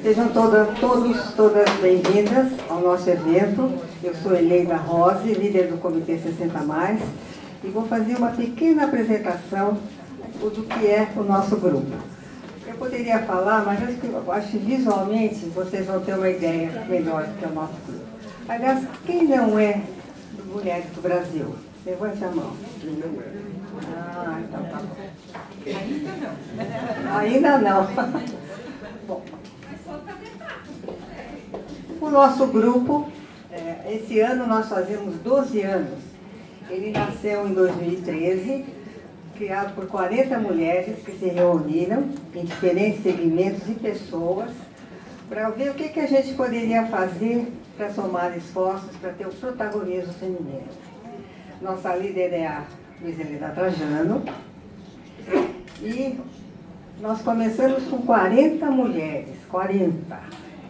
Sejam todas bem-vindas ao nosso evento. Eu sou Eleida Rose, líder do Comitê 60+, e vou fazer uma pequena apresentação do que é o nosso grupo. Eu poderia falar, mas acho que visualmente vocês vão ter uma ideia melhor do que é o nosso grupo. Aliás, quem não é do Mulheres do Brasil? Levante a mão. Ah, então tá bom. Ainda não. Bom, o nosso grupo, esse ano nós fazemos 12 anos. Ele nasceu em 2013, criado por 40 mulheres que se reuniram em diferentes segmentos e pessoas para ver o que a gente poderia fazer para somar esforços para ter o protagonismo feminino. Nossa líder é a Luiz Helena Trajano e nós começamos com 40 mulheres, 40.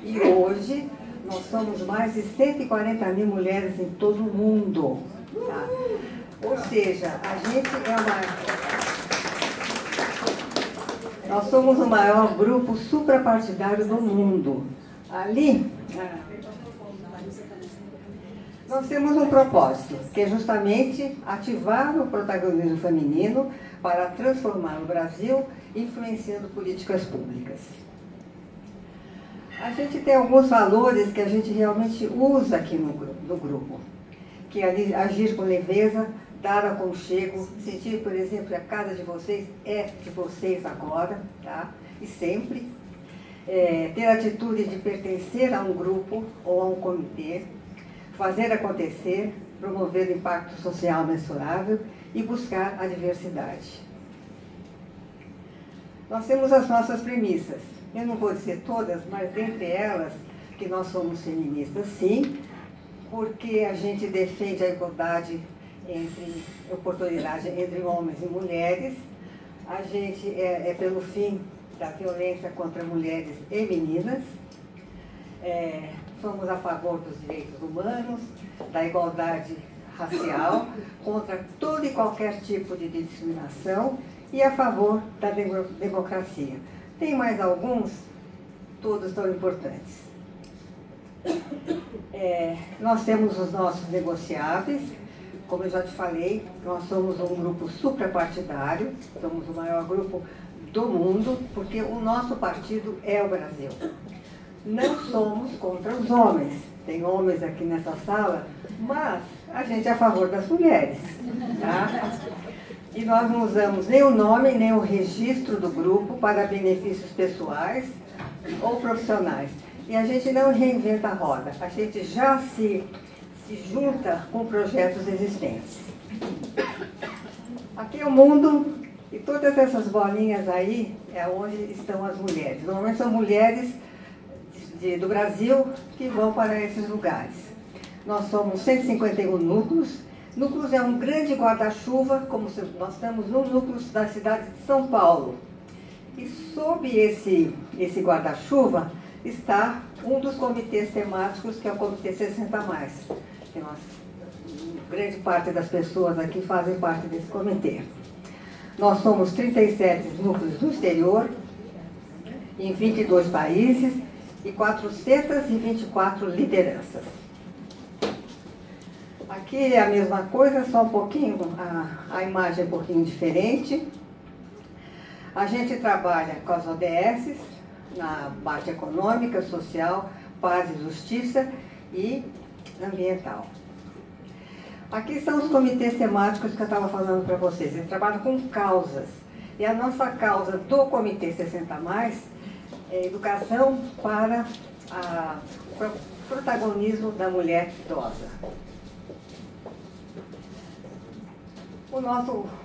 E hoje nós somos mais de 140 mil mulheres em todo o mundo. Tá? Ou seja, a gente nós somos o maior grupo suprapartidário do mundo. Ali, nós temos um propósito, que é justamente ativar o protagonismo feminino para transformar o Brasil, influenciando políticas públicas. A gente tem alguns valores que a gente realmente usa aqui no grupo, que é agir com leveza, dar aconchego, sentir, por exemplo, que a casa de vocês é de vocês agora, tá? E sempre. Ter a atitude de pertencer a um grupo ou a um comitê, fazer acontecer, promover o impacto social mensurável e buscar a diversidade. Nós temos as nossas premissas. Eu não vou dizer todas, mas dentre elas, que nós somos feministas, sim, porque a gente defende a igualdade entre oportunidade entre homens e mulheres. A gente é pelo fim da violência contra mulheres e meninas. Somos a favor dos direitos humanos, da igualdade racial, contra todo e qualquer tipo de discriminação e a favor da democracia. Tem mais alguns, todos tão importantes. Nós temos os nossos negociáveis. Como eu já te falei, nós somos um grupo suprapartidário, somos o maior grupo do mundo, porque o nosso partido é o Brasil. Não somos contra os homens. Tem homens aqui nessa sala, mas a gente é a favor das mulheres. Tá? E nós não usamos nem o nome, nem o registro do grupo para benefícios pessoais ou profissionais. E a gente não reinventa a roda, a gente já se junta com projetos existentes. Aqui é o mundo, e todas essas bolinhas aí é onde estão as mulheres. Normalmente são mulheres do Brasil que vão para esses lugares. Nós somos 151 núcleos. Núcleos é um grande guarda-chuva, como nós estamos no núcleo da cidade de São Paulo. E sob esse guarda-chuva está um dos comitês temáticos, que é o Comitê 60+. Grande parte das pessoas aqui fazem parte desse comitê. Nós somos 37 núcleos do exterior, em 22 países e 424 lideranças. Aqui é a mesma coisa, só um pouquinho, a imagem é um pouquinho diferente. A gente trabalha com as ODS, na parte econômica, social, paz e justiça e ambiental. Aqui são os comitês temáticos que eu estava falando para vocês. Eles trabalham com causas. E a nossa causa do Comitê 60+, é educação para o protagonismo da mulher idosa.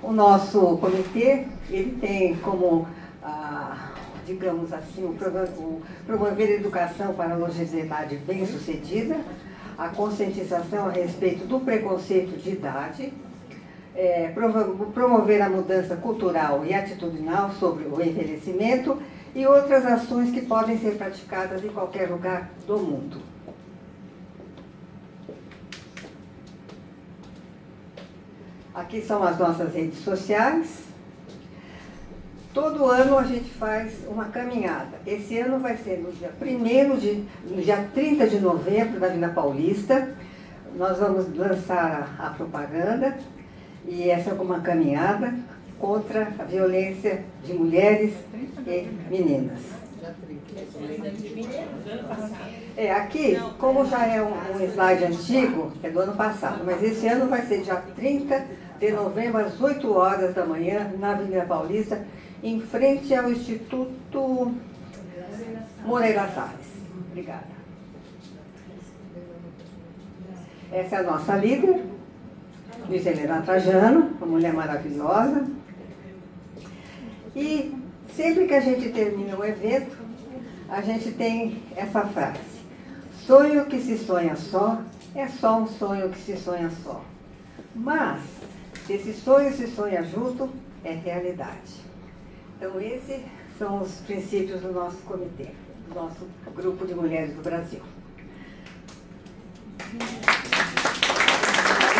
O nosso comitê, ele tem como, digamos assim, promover a educação para a longevidade bem-sucedida, a conscientização a respeito do preconceito de idade, promover a mudança cultural e atitudinal sobre o envelhecimento e outras ações que podem ser praticadas em qualquer lugar do mundo. Aqui são as nossas redes sociais. Todo ano a gente faz uma caminhada. Esse ano vai ser no dia 30 de novembro, na Vila Paulista. Nós vamos lançar a propaganda e essa é uma caminhada contra a violência de mulheres e meninas. Aqui, como já é um slide antigo, é do ano passado, mas esse ano vai ser dia 30 de novembro, às 8 horas da manhã, na Avenida Paulista, em frente ao Instituto Moreira Salles. Obrigada. Essa é a nossa líder, Luiz Helena Trajano, uma mulher maravilhosa. E sempre que a gente termina o evento, a gente tem essa frase: sonho que se sonha só, é só um sonho que se sonha só. Mas, se esse sonho se sonha junto, é realidade. Então, esses são os princípios do nosso comitê, do nosso grupo de mulheres do Brasil.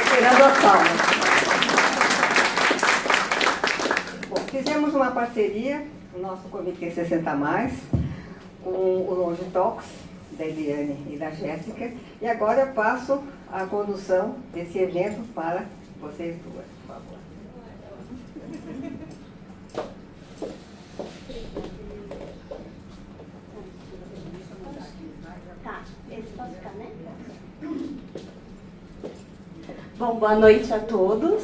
Esperando as palmas. Bom, fizemos uma parceria, o nosso comitê 60+, com o Longe Talks, da Eliane e da Jéssica, e agora eu passo a condução desse evento para vocês duas, por favor. Tá, esse pode ficar, né? Bom, boa noite a todos.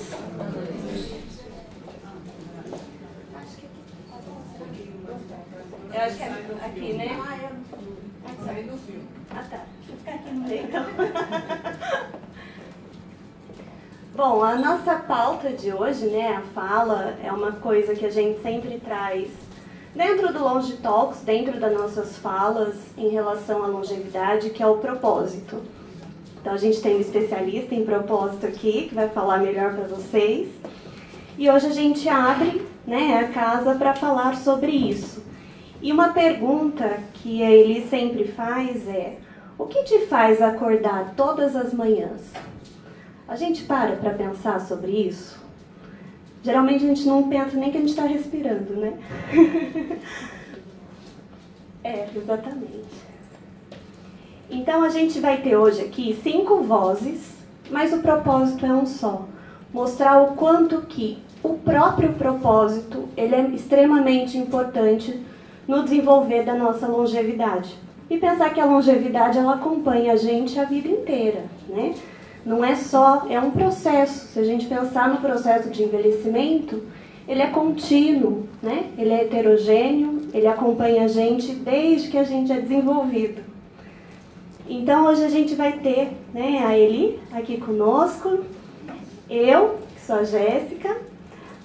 Eu acho que é aqui, né? Ah, tá. Vou ficar aqui no meio, então. Bom, a nossa pauta de hoje, né, a fala, é uma coisa que a gente sempre traz dentro do Longe Talks, dentro das nossas falas em relação à longevidade, que é o propósito. Então a gente tem um especialista em propósito aqui, que vai falar melhor para vocês. E hoje a gente abre, né, a casa para falar sobre isso. E uma pergunta que a Eli sempre faz é: o que te faz acordar todas as manhãs? A gente para pensar sobre isso? Geralmente a gente não pensa nem que a gente está respirando, né? Exatamente. Então a gente vai ter hoje aqui 5 vozes, mas o propósito é um só. Mostrar o quanto que o próprio propósito ele é extremamente importante no desenvolver da nossa longevidade. E pensar que a longevidade ela acompanha a gente a vida inteira, né? Não é só, é um processo. Se a gente pensar no processo de envelhecimento, ele é contínuo, né? Ele é heterogêneo, ele acompanha a gente desde que a gente é desenvolvido. Então hoje a gente vai ter, né, a Eli aqui conosco, eu, que sou a Jéssica,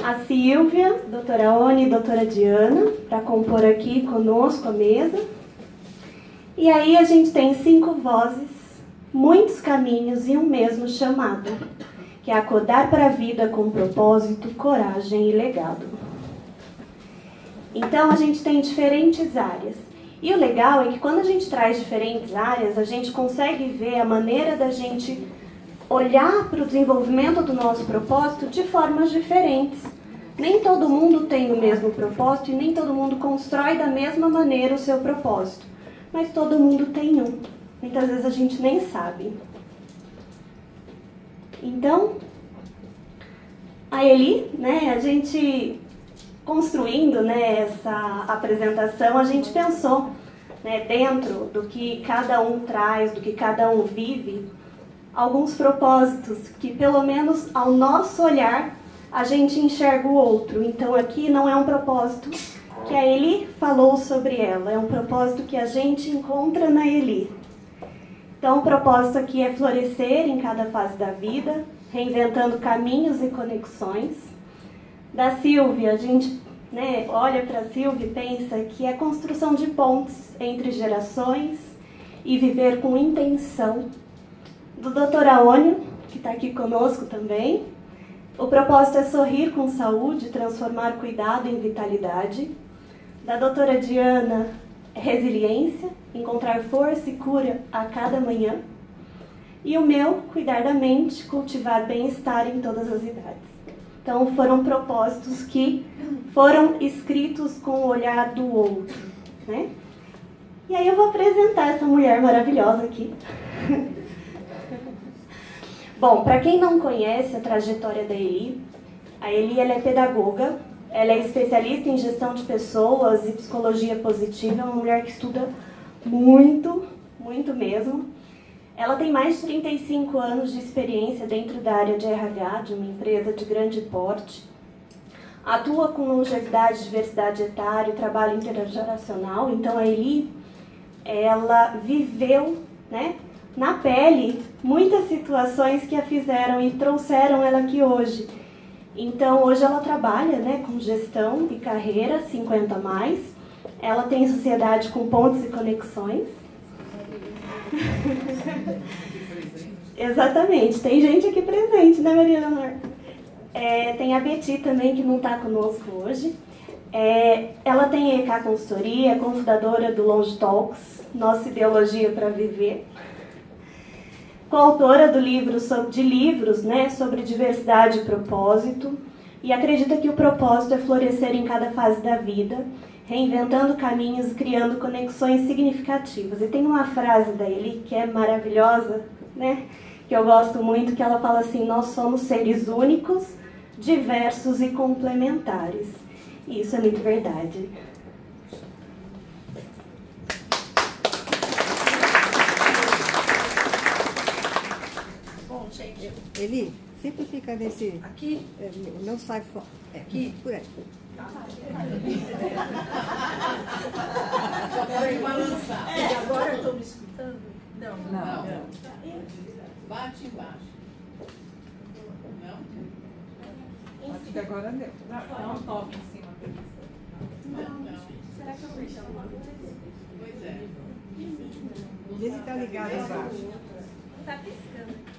a Silvia, a doutora Oni e a doutora Diana, para compor aqui conosco a mesa. E aí a gente tem 5 vozes, muitos caminhos e um mesmo chamado, que é acordar para a vida com propósito, coragem e legado. Então a gente tem diferentes áreas. E o legal é que quando a gente traz diferentes áreas, a gente consegue ver a maneira da gente olhar para o desenvolvimento do nosso propósito de formas diferentes. Nem todo mundo tem o mesmo propósito e nem todo mundo constrói da mesma maneira o seu propósito. Mas todo mundo tem um. Muitas vezes a gente nem sabe. Então, a Eli, né, a gente construindo, né, essa apresentação, a gente pensou, né, dentro do que cada um traz, do que cada um vive, alguns propósitos que, pelo menos ao nosso olhar, a gente enxerga o outro. Então aqui não é um propósito que a Eli falou sobre ela, é um propósito que a gente encontra na Eli. Então o propósito aqui é florescer em cada fase da vida, reinventando caminhos e conexões. Da Silvia, a gente, né, olha para a Silvia e pensa que é construção de pontes entre gerações e viver com intenção. Do Dr. Aônio, que está aqui conosco também, o propósito é sorrir com saúde, transformar cuidado em vitalidade. Da doutora Diana, resiliência, encontrar força e cura a cada manhã. E o meu, cuidar da mente, cultivar bem-estar em todas as idades. Então foram propósitos que foram escritos com o olhar do outro, né? E aí eu vou apresentar essa mulher maravilhosa aqui. Bom, para quem não conhece a trajetória da Eli, a Eli ela é pedagoga, ela é especialista em gestão de pessoas e psicologia positiva, é uma mulher que estuda muito, muito mesmo. Ela tem mais de 35 anos de experiência dentro da área de RH, de uma empresa de grande porte. Atua com longevidade, diversidade etária e trabalho intergeracional. Então a Eli, ela viveu, né, na pele muitas situações que a fizeram e trouxeram ela aqui hoje. Então hoje ela trabalha, né, com gestão e carreira 50+. Ela tem sociedade com pontos e conexões. Exatamente, tem gente aqui presente, né, Maria Leonor? Tem a Betty também, que não está conosco hoje. Ela tem EK Consultoria, é cofundadora do Longe Talks, Nossa Ideologia para Viver. Coautora de livros, né, sobre diversidade e propósito. E acredita que o propósito é florescer em cada fase da vida, reinventando caminhos e criando conexões significativas. E tem uma frase da Eli que é maravilhosa, né? Que eu gosto muito, que ela fala assim: nós somos seres únicos, diversos e complementares. E isso é muito verdade. Bom, gente. Eli, sempre fica nesse... Aqui? Não sai fora. Aqui? Por aí. Pode balançar. E agora estão me escutando? Não. Bate embaixo. Não? Acho que agora deu. Dá um toque em cima dele. Não. Será que eu puxo uma coisa? Pois é. Vê se está ligado embaixo. Tá piscando aqui.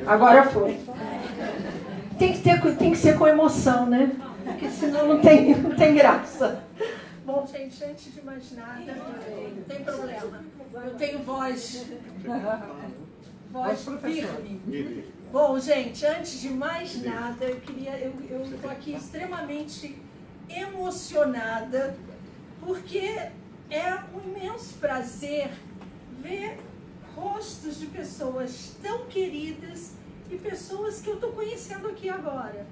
Agora foi. Tem que ser com emoção, né? Porque senão não tem graça. Bom, gente, antes de mais nada, não tem problema. Eu tenho voz firme. Bom, gente, antes de mais nada, eu estou aqui extremamente emocionada, porque é um imenso prazer ver rostos de pessoas tão queridas e pessoas que eu estou conhecendo aqui agora.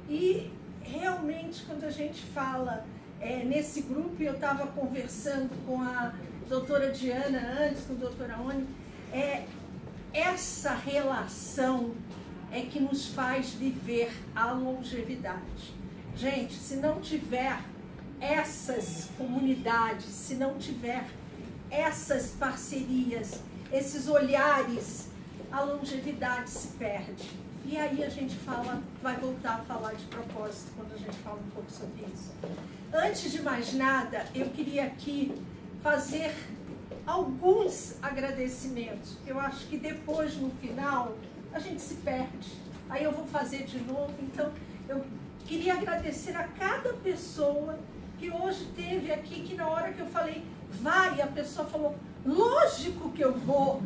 E realmente, quando a gente fala nesse grupo, eu estava conversando com a doutora Diana antes, com a doutora Oni, essa relação é que nos faz viver a longevidade. Gente, se não tiver essas comunidades, se não tiver essas parcerias, esses olhares, a longevidade se perde. E aí a gente vai voltar a falar de propósito quando a gente fala um pouco sobre isso. Antes de mais nada, eu queria aqui fazer alguns agradecimentos. Eu acho que depois, no final, a gente se perde. Aí eu vou fazer de novo. Então, eu queria agradecer a cada pessoa que hoje esteve aqui, que na hora que eu falei, vai, a pessoa falou, lógico que eu vou.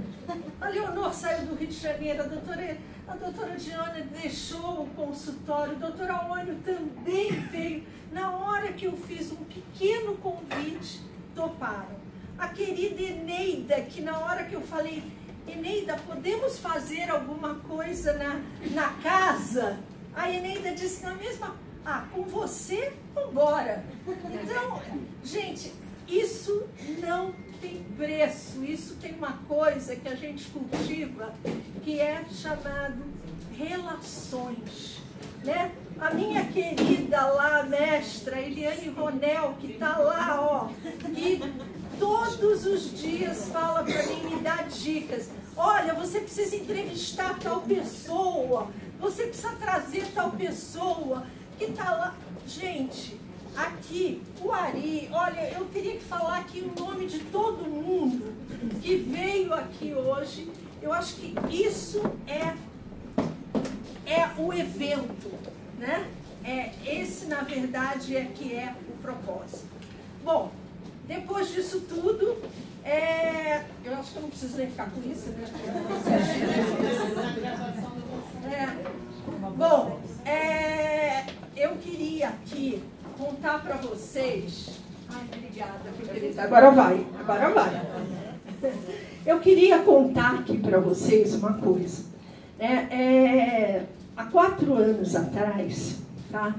A Leonor saiu do Rio de Janeiro, a doutora Diana deixou o consultório, a doutora Ônio também veio. Na hora que eu fiz um pequeno convite, toparam. A querida Eneida, que na hora que eu falei, Eneida, podemos fazer alguma coisa na casa? A Eneida disse na mesma, com você, vambora. Então, gente, isso não tem preço, isso tem uma coisa que a gente cultiva, que é chamado relações, né? A minha querida lá, mestra Eliane Ronel, que está lá, ó, que todos os dias fala para mim, me dá dicas. Olha, você precisa entrevistar tal pessoa, você precisa trazer tal pessoa, que está lá. Gente, aqui, o Ari, olha, eu teria que falar aqui o nome de todo mundo que veio aqui hoje. Eu acho que isso é o evento, né? Esse, na verdade, que é o propósito. Bom, depois disso tudo, eu acho que eu não preciso nem ficar com isso, né? Bom, eu queria aqui contar para vocês... Ai, obrigada, querida. Agora vai. Eu queria contar aqui para vocês uma coisa. Há 4 anos atrás, tá?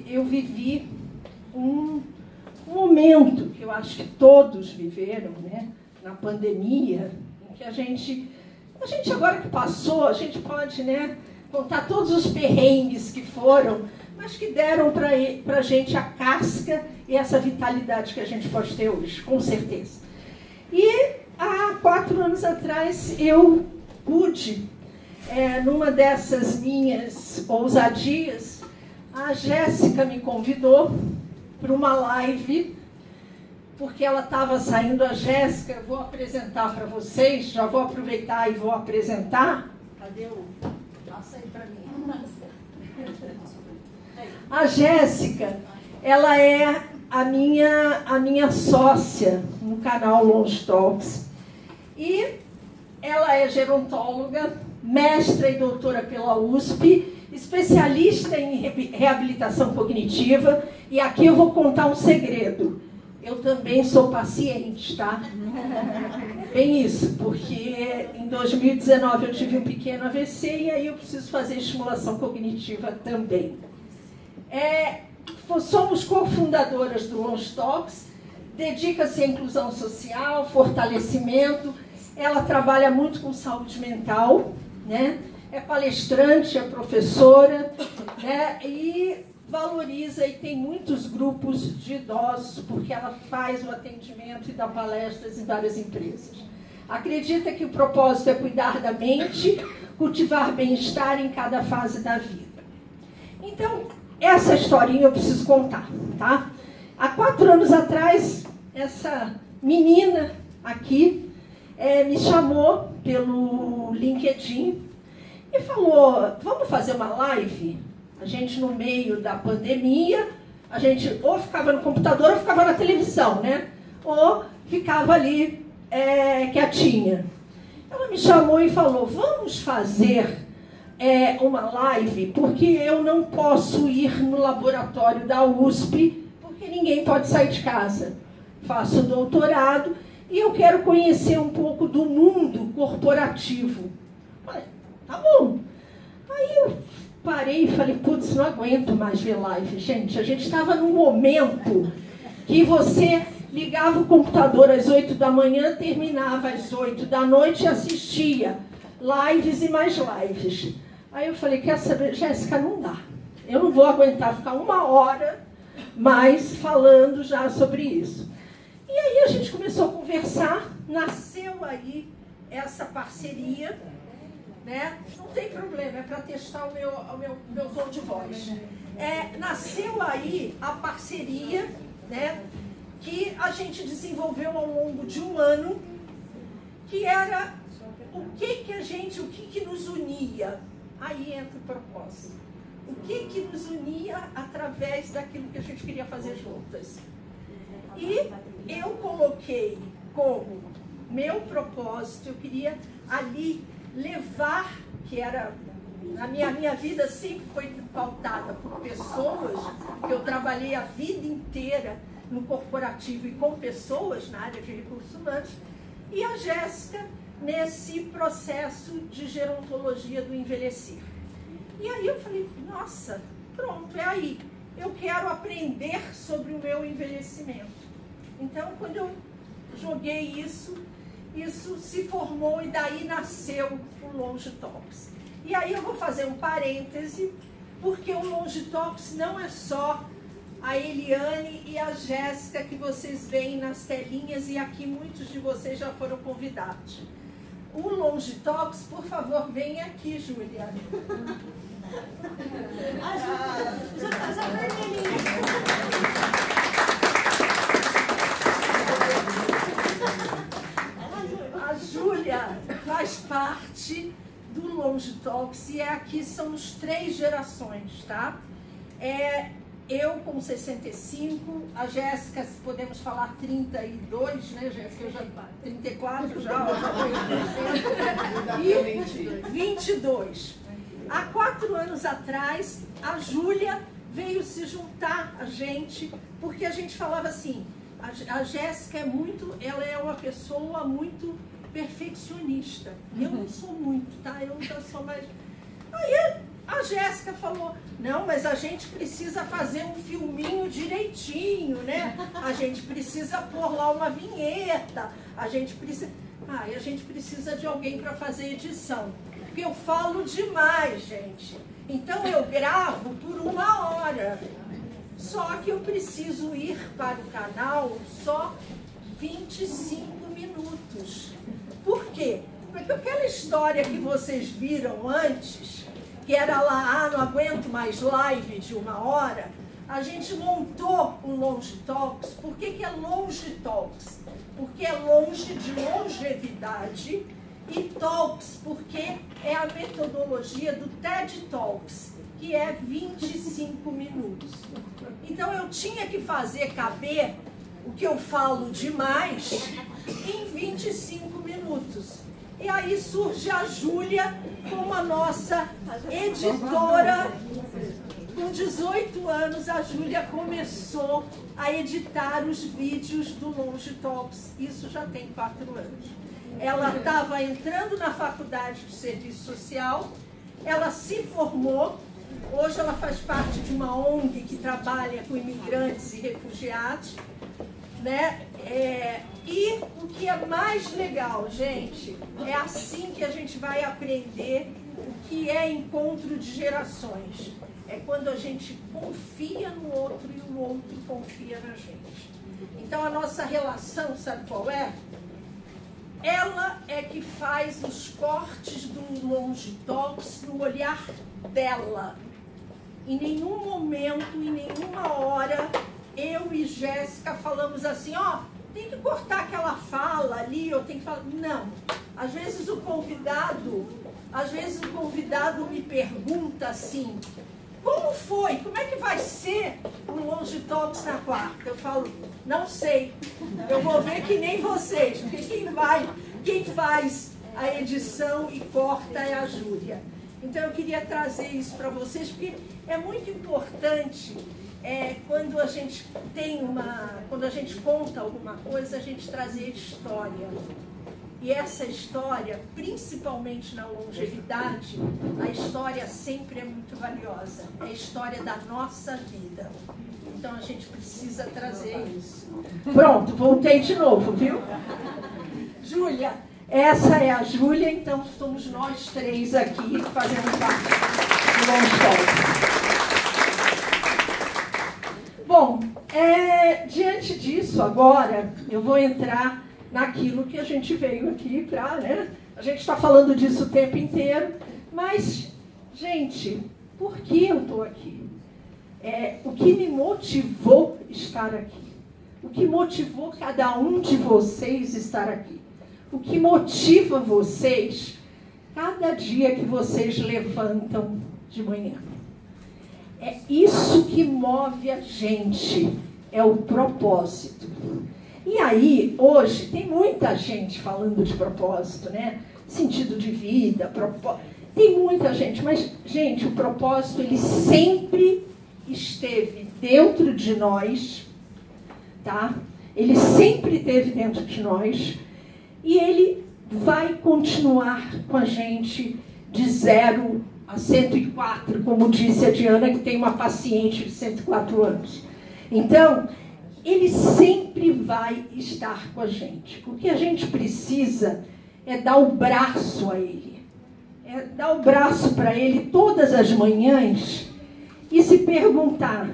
Eu vivi um momento que eu acho que todos viveram, né? Na pandemia, em que a gente agora que passou, a gente pode, né, contar todos os perrengues que foram, mas que deram para a gente a casca e essa vitalidade que a gente pode ter hoje, com certeza. E há 4 anos atrás eu pude, numa dessas minhas ousadias, a Jéssica me convidou para uma live, porque ela estava saindo. A Jéssica, eu vou apresentar para vocês, já vou aproveitar e vou apresentar. Cadê o... Passa aí para mim. A Jéssica, ela é a minha sócia no canal Longe Talks. E ela é gerontóloga, mestra e doutora pela USP, especialista em reabilitação cognitiva. E aqui eu vou contar um segredo. Eu também sou paciente, tá? Bem isso, porque em 2019 eu tive um pequeno AVC e aí eu preciso fazer estimulação cognitiva também. Somos cofundadoras do Longe Talks, dedica-se à inclusão social, fortalecimento. Ela trabalha muito com saúde mental, né? É palestrante, é professora, né? E valoriza e tem muitos grupos de idosos, porque ela faz o atendimento e dá palestras em várias empresas. Acredita que o propósito é cuidar da mente, cultivar bem-estar em cada fase da vida. Então, essa historinha eu preciso contar, tá? Há 4 anos atrás, essa menina aqui me chamou pelo LinkedIn e falou: vamos fazer uma live? A gente, no meio da pandemia, a gente ou ficava no computador ou ficava na televisão, né? Ou ficava ali quietinha. Ela me chamou e falou: vamos fazer uma live, porque eu não posso ir no laboratório da USP, porque ninguém pode sair de casa. Faço doutorado e eu quero conhecer um pouco do mundo corporativo. Falei, tá bom. Aí eu parei e falei, putz, não aguento mais ver live, gente. A gente estava num momento que você ligava o computador às 8 da manhã, terminava às 8 da noite e assistia lives e mais lives. Aí eu falei, quer saber, Jéssica, não dá. Eu não vou aguentar ficar 1 hora mais falando já sobre isso. E aí a gente começou a conversar, nasceu aí essa parceria, né? Não tem problema, é para testar o meu tom de voz. Nasceu aí a parceria, né, que a gente desenvolveu ao longo de 1 ano, que era o que nos unia. Aí entra o propósito. O que nos unia através daquilo que a gente queria fazer juntas. E eu coloquei como meu propósito, eu queria ali levar, que era, a minha vida sempre foi pautada por pessoas, que eu trabalhei a vida inteira no corporativo e com pessoas na área de recursos humanos, e a Jéssica nesse processo de gerontologia do envelhecer. E aí eu falei, nossa, pronto, é aí. Eu quero aprender sobre o meu envelhecimento. Então, quando eu joguei isso se formou e daí nasceu o Longe Talks. E aí eu vou fazer um parêntese, porque o Longe Talks não é só a Eliane e a Jéssica que vocês veem nas telinhas, e aqui muitos de vocês já foram convidados. O Longe Talks, por favor, venha aqui, Juliane. Já vermelhinha. A Júlia faz parte do Longe Talks, e aqui são os 3 gerações, tá? Eu com 65, a Jéssica, podemos falar 32, né, Jéssica? Eu já 34 já e 22. Há 4 anos atrás, a Júlia veio se juntar a gente, porque a gente falava assim, a Jéssica ela é uma pessoa muito perfeccionista. Eu não sou muito, tá? Eu já sou mais... Aí a Jéssica falou, não, mas a gente precisa fazer um filminho direitinho, né? A gente precisa pôr lá uma vinheta, a gente precisa de alguém para fazer edição. Porque eu falo demais, gente. Então eu gravo por 1 hora. Só que eu preciso ir para o canal só 25 minutos. Por quê? Porque aquela história que vocês viram antes, que era lá, não aguento mais live de 1 hora, a gente montou o Longe Talks. Por que é Longe Talks? Porque é longe de longevidade, e Talks porque é a metodologia do TED Talks, que é 25 minutos. Então eu tinha que fazer caber o que eu falo demais em 25 minutos. E aí surge a Júlia como a nossa editora. Com 18 anos, a Júlia começou a editar os vídeos do Longe Talks. Isso já tem 4 anos. Ela estava entrando na faculdade de serviço social, ela se formou, hoje ela faz parte de uma ONG que trabalha com imigrantes e refugiados, né? E o que é mais legal, gente, é assim que a gente vai aprender o que é encontro de gerações. É quando a gente confia no outro e o outro confia na gente. Então a nossa relação, sabe qual é? Ela é que faz os cortes do Longe Talks no olhar dela. Em nenhum momento, em nenhuma hora, eu e Jéssica falamos assim, ó, tem que cortar aquela fala ali, ou tem que falar... Não. Às vezes o convidado me pergunta assim, como foi? Como é que vai ser o Longe Talks na quarta? Eu falo, não sei. Eu vou ver que nem vocês, porque quem faz a edição e corta é a Júlia. Então eu queria trazer isso para vocês, porque é muito importante quando a gente conta alguma coisa, a gente trazer história. E essa história, principalmente na longevidade, a história sempre é muito valiosa. É a história da nossa vida. Então a gente precisa trazer isso. Pronto, voltei de novo, viu? Júlia, essa é a Júlia, então somos nós 3 aqui fazendo parte do Longe Talks. Bom, diante disso agora, eu vou entrar naquilo que a gente veio aqui para, né? A gente está falando disso o tempo inteiro, mas, gente, por que eu estou aqui? O que me motivou estar aqui? O que motivou cada um de vocês estar aqui? O que motiva vocês cada dia que vocês levantam de manhã? É isso que move a gente, é o propósito. E aí, hoje, tem muita gente falando de propósito, né? Sentido de vida, propósito. Tem muita gente, mas, gente, o propósito, ele sempre esteve dentro de nós, tá? Ele sempre esteve dentro de nós e ele vai continuar com a gente de 0 a 104, como disse a Diana, que tem uma paciente de 104 anos. Então, ele sempre vai estar com a gente. O que a gente precisa é dar o braço a ele. É dar o braço para ele todas as manhãs e se perguntar,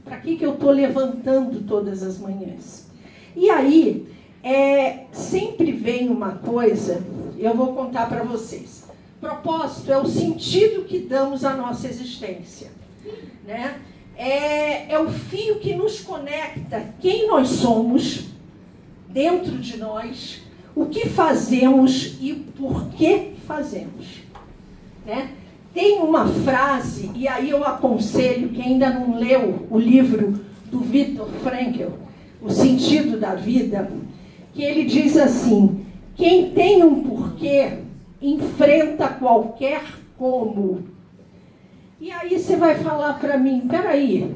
para que eu estou levantando todas as manhãs? E aí, sempre vem uma coisa, eu vou contar para vocês. Propósito é o sentido que damos à nossa existência, né? É o fio que nos conecta quem nós somos, dentro de nós, o que fazemos e por que fazemos, né? Tem uma frase, e aí eu aconselho quem ainda não leu o livro do Viktor Frankl, O Sentido da Vida, que ele diz assim: quem tem um porquê enfrenta qualquer como. E aí você vai falar para mim, peraí,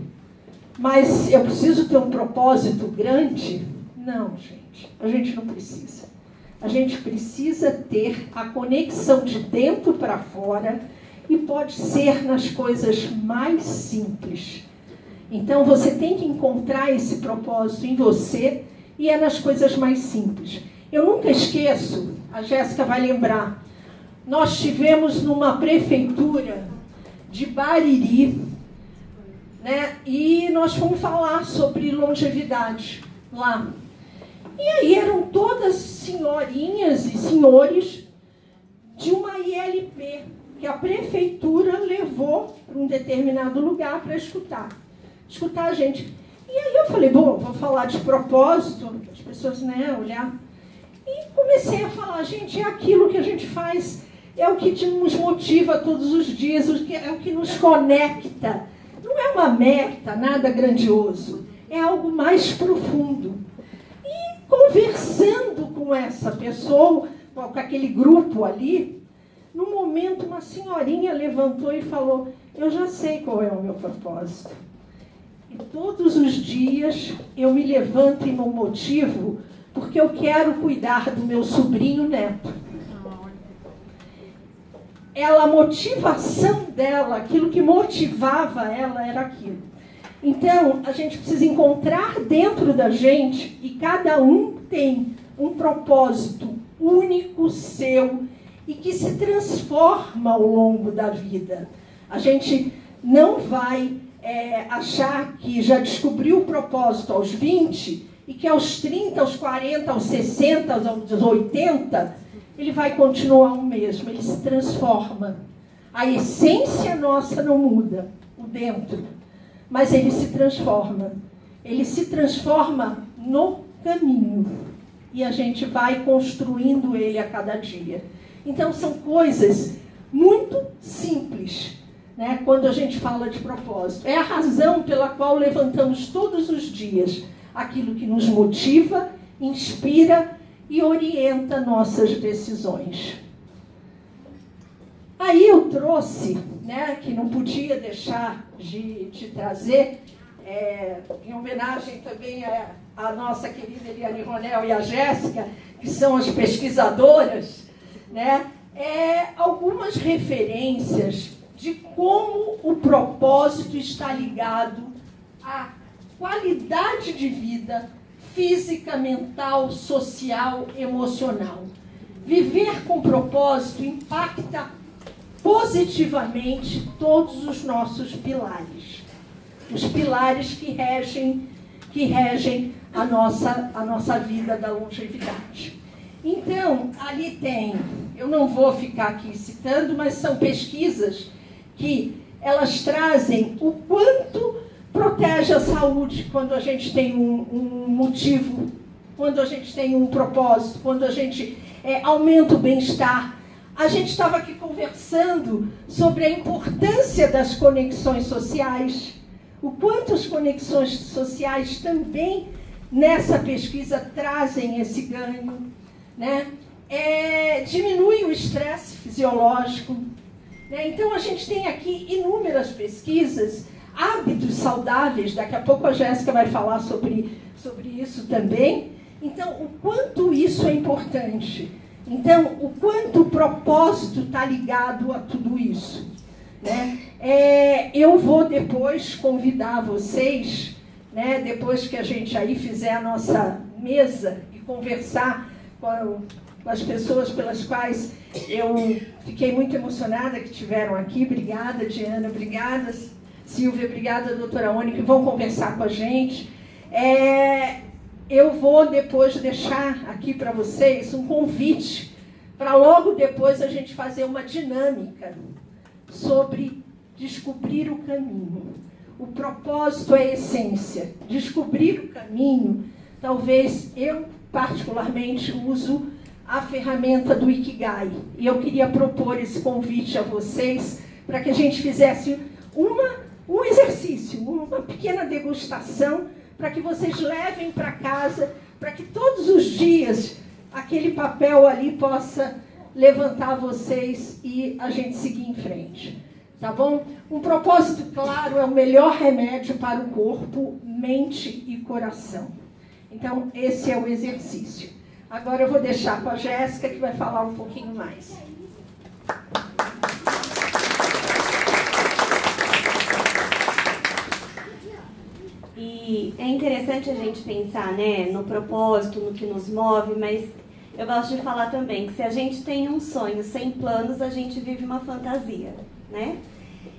mas eu preciso ter um propósito grande? Não, gente, a gente não precisa. A gente precisa ter a conexão de dentro para fora, e pode ser nas coisas mais simples. Então você tem que encontrar esse propósito em você, e é nas coisas mais simples. Eu nunca esqueço, a Jéssica vai lembrar, nós tivemos numa prefeitura de Bariri, né, e nós fomos falar sobre longevidade lá. E aí eram todas senhorinhas e senhores de uma ILP, que a prefeitura levou para um determinado lugar para escutar a gente. E aí eu falei, bom, vou falar de propósito, as pessoas, né, olhar. E comecei a falar, gente, é aquilo que a gente faz, é o que nos motiva todos os dias, é o que nos conecta. Não é uma meta, nada grandioso, é algo mais profundo. E conversando com essa pessoa, com aquele grupo ali, num momento uma senhorinha levantou e falou, eu já sei qual é o meu propósito. E todos os dias eu me levanto e me motivo porque eu quero cuidar do meu sobrinho neto. A motivação dela, aquilo que motivava ela era aquilo. Então, a gente precisa encontrar dentro da gente, e cada um tem um propósito único seu e que se transforma ao longo da vida. A gente não vai achar que já descobriu o propósito aos 20 e que aos 30, aos 40, aos 60, aos 80, ele vai continuar o mesmo, ele se transforma. A essência nossa não muda, o dentro, mas ele se transforma. Ele se transforma no caminho e a gente vai construindo ele a cada dia. Então são coisas muito simples, né, quando a gente fala de propósito. É a razão pela qual levantamos todos os dias aquilo que nos motiva, inspira e orienta nossas decisões. Aí eu trouxe, né, que não podia deixar de trazer, em homenagem também à nossa querida Eliane Ronel e a Jéssica, que são as pesquisadoras, né, algumas referências de como o propósito está ligado à qualidade de vida física, mental, social, emocional. Viver com propósito impacta positivamente todos os nossos pilares. Os pilares que regem a nossa vida da longevidade. Então, ali tem, eu não vou ficar aqui citando, mas são pesquisas que elas trazem o quanto protege a saúde quando a gente tem um motivo, quando a gente tem um propósito, quando a gente aumenta o bem-estar. A gente estava aqui conversando sobre a importância das conexões sociais, o quanto as conexões sociais também nessa pesquisa trazem esse ganho, né? Diminui o estresse fisiológico, né? Então a gente tem aqui inúmeras pesquisas, hábitos saudáveis, daqui a pouco a Jéssica vai falar sobre isso também. Então, o quanto isso é importante. Então, o quanto o propósito está ligado a tudo isso, né? Eu vou depois convidar vocês, né, depois que a gente aí fizer a nossa mesa e conversar com as pessoas pelas quais eu fiquei muito emocionada que estiveram aqui. Obrigada, Diana, obrigada, Silvia, obrigada, doutora Ônica, que vão conversar com a gente. Eu vou depois deixar aqui para vocês um convite para logo depois a gente fazer uma dinâmica sobre descobrir o caminho. O propósito é a essência. Descobrir o caminho, talvez eu particularmente uso a ferramenta do Ikigai. E eu queria propor esse convite a vocês para que a gente fizesse um exercício, uma pequena degustação, para que vocês levem para casa, para que todos os dias aquele papel ali possa levantar vocês e a gente seguir em frente. Tá bom? Um propósito claro é o melhor remédio para o corpo, mente e coração. Então, esse é o exercício. Agora eu vou deixar com a Jéssica, que vai falar um pouquinho mais. E é interessante a gente pensar, né, no propósito, no que nos move, mas eu gosto de falar também que se a gente tem um sonho sem planos, a gente vive uma fantasia, né?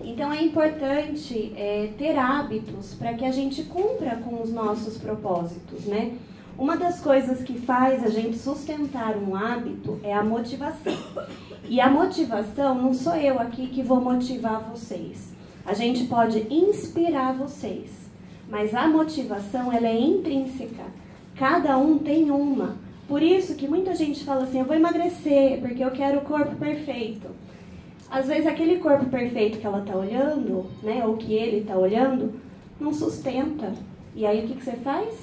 Então é importante ter hábitos para que a gente cumpra com os nossos propósitos, né? Uma das coisas que faz a gente sustentar um hábito é a motivação. E a motivação, não sou eu aqui que vou motivar vocês. A gente pode inspirar vocês, mas a motivação, ela é intrínseca. Cada um tem uma. Por isso que muita gente fala assim, eu vou emagrecer porque eu quero o corpo perfeito. Às vezes aquele corpo perfeito que ela está olhando, né, ou que ele está olhando, não sustenta. E aí o que você faz?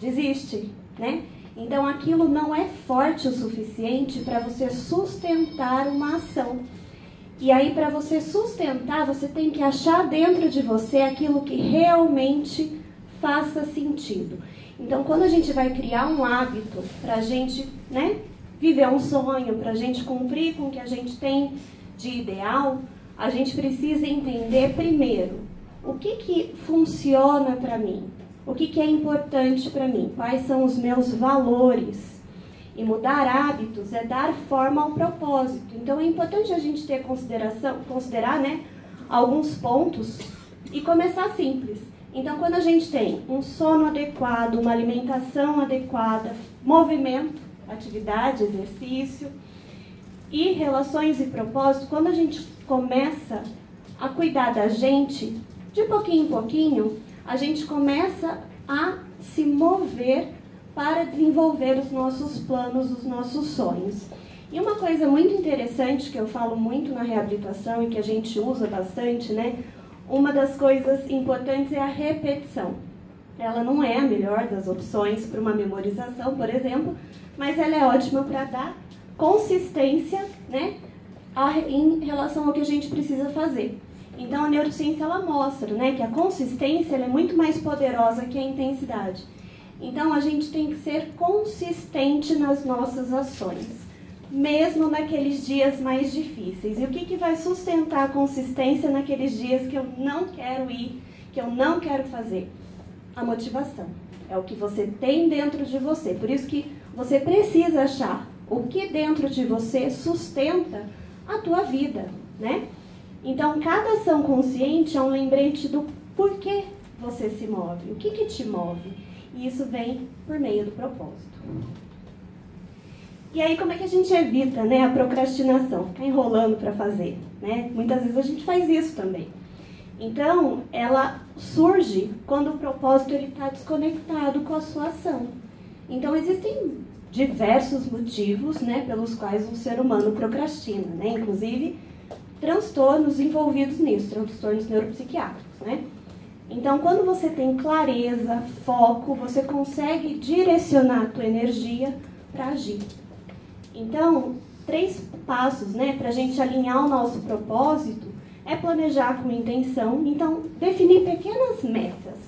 Desiste, né? Então aquilo não é forte o suficiente para você sustentar uma ação. E aí para você sustentar, você tem que achar dentro de você aquilo que realmente faça sentido. Então quando a gente vai criar um hábito para a gente, né, viver um sonho, para a gente cumprir com o que a gente tem de ideal, a gente precisa entender primeiro o que funciona para mim, o que é importante para mim, quais são os meus valores. E mudar hábitos é dar forma ao propósito. Então é importante a gente ter considerar, né, alguns pontos e começar simples. Então quando a gente tem um sono adequado, uma alimentação adequada, movimento, atividade, exercício e relações e propósito, quando a gente começa a cuidar da gente, de pouquinho em pouquinho, a gente começa a se mover para desenvolver os nossos planos, os nossos sonhos. E uma coisa muito interessante que eu falo muito na reabilitação e que a gente usa bastante, né? Uma das coisas importantes é a repetição. Ela não é a melhor das opções para uma memorização, por exemplo, mas ela é ótima para dar consistência, né, em relação ao que a gente precisa fazer. Então a neurociência ela mostra, né, que a consistência ela é muito mais poderosa que a intensidade. Então a gente tem que ser consistente nas nossas ações, mesmo naqueles dias mais difíceis. E o que vai sustentar a consistência naqueles dias que eu não quero ir, que eu não quero fazer? A motivação. É o que você tem dentro de você. Por isso que você precisa achar o que dentro de você sustenta a tua vida, né? Então, cada ação consciente é um lembrete do porquê você se move, o que te move. E isso vem por meio do propósito. E aí, como é que a gente evita, né, a procrastinação? Ficar enrolando para fazer, né? Muitas vezes a gente faz isso também. Então, ela surge quando o propósito está desconectado com a sua ação. Então, existem diversos motivos, né, pelos quais o ser humano procrastina, né? Inclusive transtornos envolvidos nisso, transtornos neuropsiquiátricos, né? Então, quando você tem clareza, foco, você consegue direcionar a tua energia para agir. Então, 3 passos, né, para a gente alinhar o nosso propósito é planejar com intenção. Então, definir pequenas metas.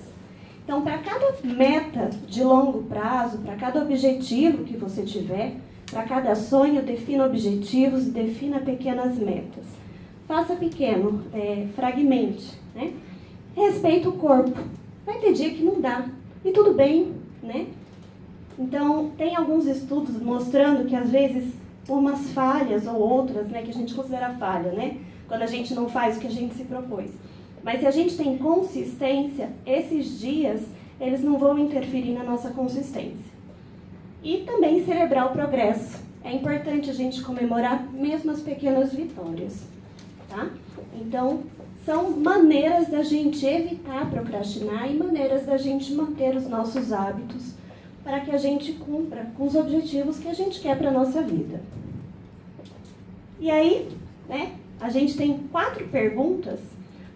Então, para cada meta de longo prazo, para cada objetivo que você tiver, para cada sonho, defina objetivos e defina pequenas metas. Faça pequeno, fragmente, né? Respeita o corpo. Vai ter dia que não dá. E tudo bem, né? Então, tem alguns estudos mostrando que, às vezes, umas falhas ou outras, né, que a gente considera falha, né? Quando a gente não faz o que a gente se propôs. Mas se a gente tem consistência, esses dias, eles não vão interferir na nossa consistência. E também celebrar o progresso. É importante a gente comemorar mesmo as pequenas vitórias, tá? Então, são maneiras da gente evitar procrastinar e maneiras da gente manter os nossos hábitos para que a gente cumpra com os objetivos que a gente quer para a nossa vida. E aí, né, a gente tem 4 perguntas.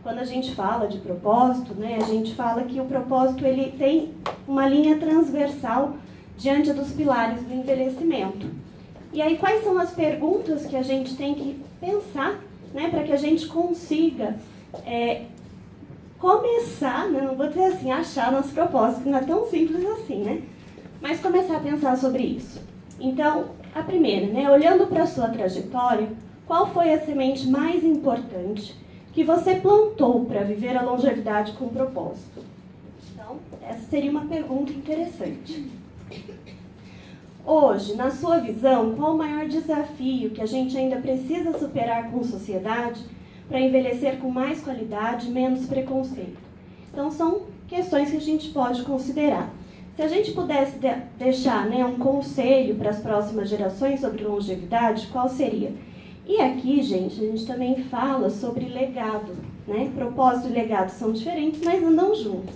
Quando a gente fala de propósito, né, a gente fala que o propósito ele tem uma linha transversal diante dos pilares do envelhecimento. E aí, quais são as perguntas que a gente tem que pensar, né, para que a gente consiga começar, né, não vou dizer assim, achar nosso propósito, que não é tão simples assim, né? Mas começar a pensar sobre isso. Então, a primeira, né, olhando para a sua trajetória, qual foi a semente mais importante que você plantou para viver a longevidade com propósito? Então, essa seria uma pergunta interessante. Hoje, na sua visão, qual o maior desafio que a gente ainda precisa superar com sociedade para envelhecer com mais qualidade e menos preconceito? Então, são questões que a gente pode considerar. Se a gente pudesse deixar, né, um conselho para as próximas gerações sobre longevidade, qual seria? E aqui, gente, a gente também fala sobre legado, né? Propósito e legado são diferentes, mas andam juntos.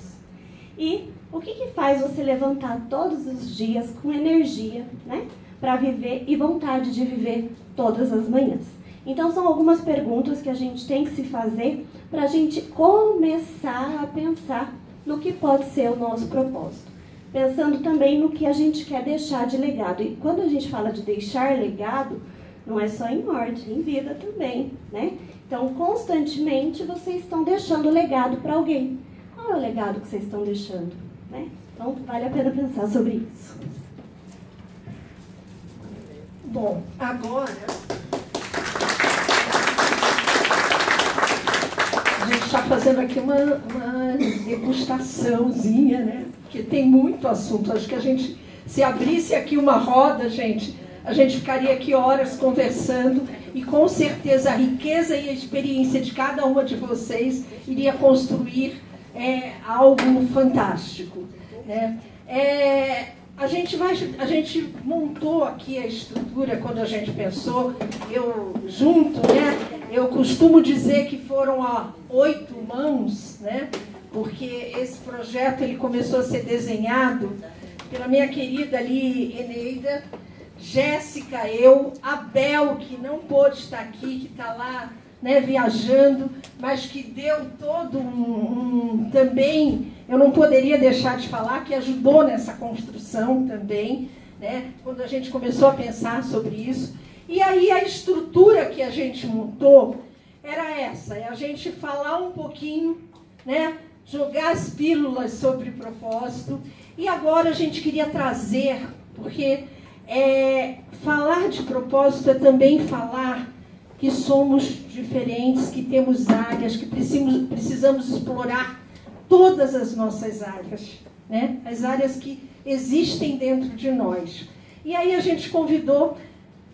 E o que faz você levantar todos os dias com energia, né, para viver e vontade de viver todas as manhãs? Então, são algumas perguntas que a gente tem que se fazer para a gente começar a pensar no que pode ser o nosso propósito. Pensando também no que a gente quer deixar de legado. E quando a gente fala de deixar legado, não é só em morte, em vida também, né? Então, constantemente, vocês estão deixando legado para alguém. Qual é o legado que vocês estão deixando, né? Então, vale a pena pensar sobre isso. Bom, agora a gente está fazendo aqui uma degustaçãozinha, né? Porque tem muito assunto. Acho que a gente, se abrisse aqui uma roda, gente, a gente ficaria aqui horas conversando e com certeza a riqueza e a experiência de cada uma de vocês iria construir algo fantástico, né? A gente montou aqui a estrutura quando a gente pensou, eu costumo dizer que foram 8 mãos, né? Porque esse projeto ele começou a ser desenhado pela minha querida ali, Eneida, Jéssica, eu, Abel, que não pôde estar aqui, que está lá, né, viajando, mas que deu todo também, eu não poderia deixar de falar, que ajudou nessa construção também, né, quando a gente começou a pensar sobre isso. E aí a estrutura que a gente montou era essa, a gente falar um pouquinho, né, jogar as pílulas sobre propósito, e agora a gente queria trazer, porque falar de propósito é também falar que somos diferentes, que temos áreas, que precisamos explorar todas as nossas áreas, né? As áreas que existem dentro de nós. E aí a gente convidou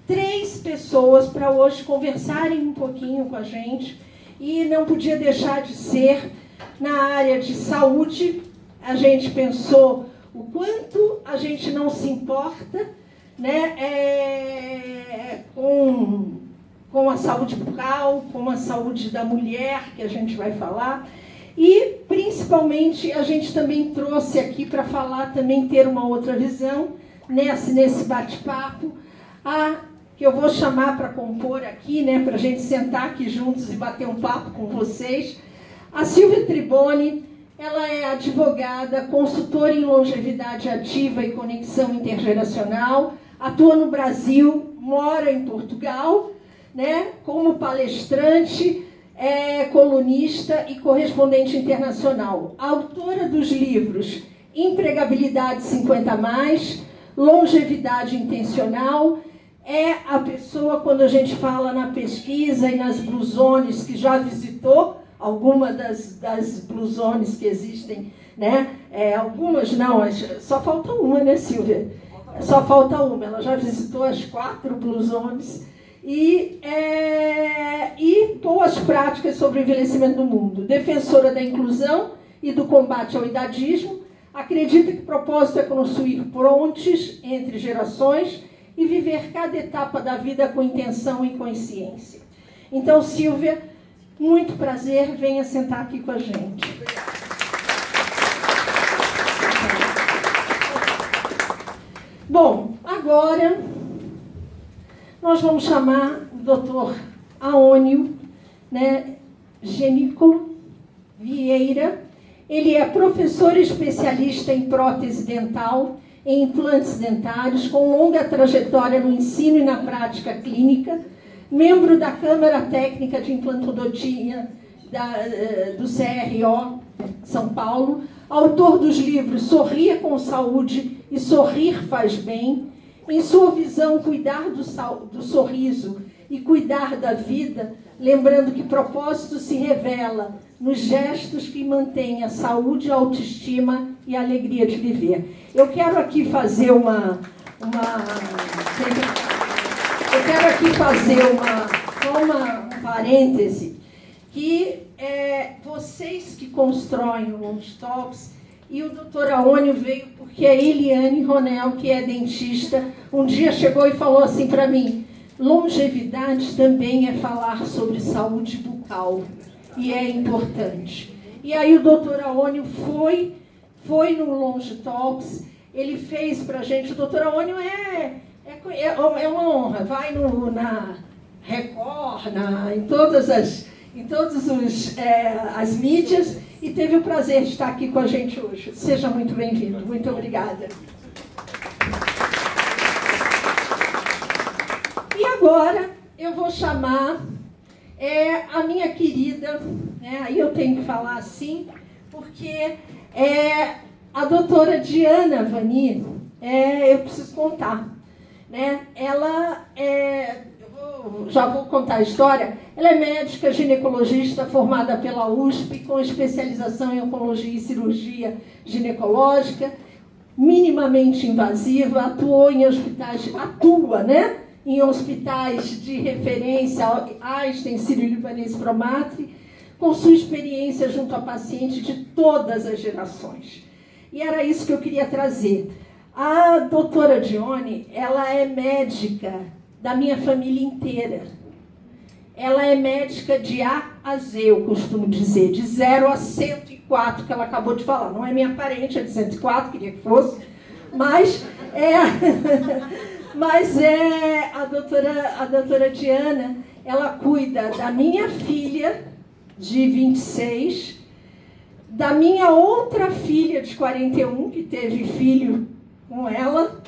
3 pessoas para hoje conversarem um pouquinho com a gente, e não podia deixar de ser na área de saúde. A gente pensou o quanto a gente não se importa, né, com a saúde bucal, com a saúde da mulher, que a gente vai falar. E, principalmente, a gente também trouxe aqui para falar, também ter uma outra visão nesse bate-papo, que eu vou chamar para compor aqui, né, para a gente sentar aqui juntos e bater um papo com vocês. A Silvia Triboni, ela é advogada, consultora em longevidade ativa e conexão intergeracional, atua no Brasil, mora em Portugal, né, como palestrante, colunista e correspondente internacional. Autora dos livros Empregabilidade 50+, Longevidade Intencional. É a pessoa, quando a gente fala na pesquisa e nas Blue Zones, que já visitou alguma das Blue Zones que existem, né? Algumas não, só falta uma, né, Silvia? Só falta uma, ela já visitou as 4 Blue Zones e boas práticas sobre o envelhecimento no mundo. Defensora da inclusão e do combate ao idadismo, acredita que o propósito é construir pontes entre gerações e viver cada etapa da vida com intenção e consciência. Então, Silvia, muito prazer, venha sentar aqui com a gente. Bom, agora nós vamos chamar o Dr. Aônio, né, Genico Vieira. Ele é professor especialista em prótese dental, em implantes dentários, com longa trajetória no ensino e na prática clínica, membro da Câmara Técnica de Implantodontia do CRO São Paulo, autor dos livros Sorria com Saúde e Sorrir Faz Bem. Em sua visão, cuidar do sorriso e cuidar da vida, lembrando que propósito se revela nos gestos que mantêm a saúde, a autoestima e a alegria de viver. Eu quero aqui fazer um parêntese, que vocês que constroem o Longe Talks, e o Dr. Aônio veio porque a Eliane Ronel, que é dentista, um dia chegou e falou assim para mim: longevidade também é falar sobre saúde bucal, e é importante. E aí o Dr. Aônio foi no Longe Talks, ele fez para a gente. O Dr. Aônio é uma honra, vai na Record, em todas as mídias, e teve o prazer de estar aqui com a gente hoje. Seja muito bem-vindo. Muito obrigada. E agora eu vou chamar a minha querida, aí eu tenho que falar assim, porque a doutora Diana Vani, eu preciso contar, né? Ela já vou contar a história. Ela é médica ginecologista formada pela USP, com especialização em oncologia e cirurgia ginecológica, minimamente invasiva, atua em hospitais de referência, Einstein, Sírio-Libanês, Promatri, com sua experiência junto a pacientes de todas as gerações. E era isso que eu queria trazer. A doutora Dione, ela é médica da minha família inteira. Ela é médica de A a Z, eu costumo dizer, de 0 a 104, que ela acabou de falar. Não é minha parente, é de 104, queria que fosse, mas a doutora Diana, ela cuida da minha filha, de 26, da minha outra filha, de 41, que teve filho com ela.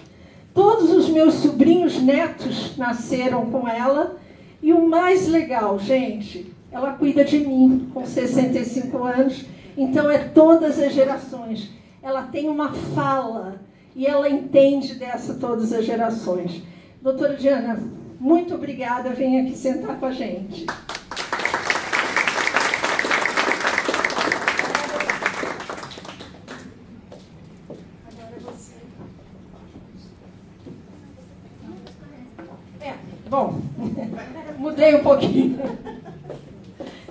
Todos os meus sobrinhos netos nasceram com ela. E o mais legal, gente, ela cuida de mim com 65 anos. Então é todas as gerações. Ela tem uma fala e ela entende todas as gerações. Doutora Diana, muito obrigada. Venha aqui sentar com a gente. Bom, mudei um pouquinho.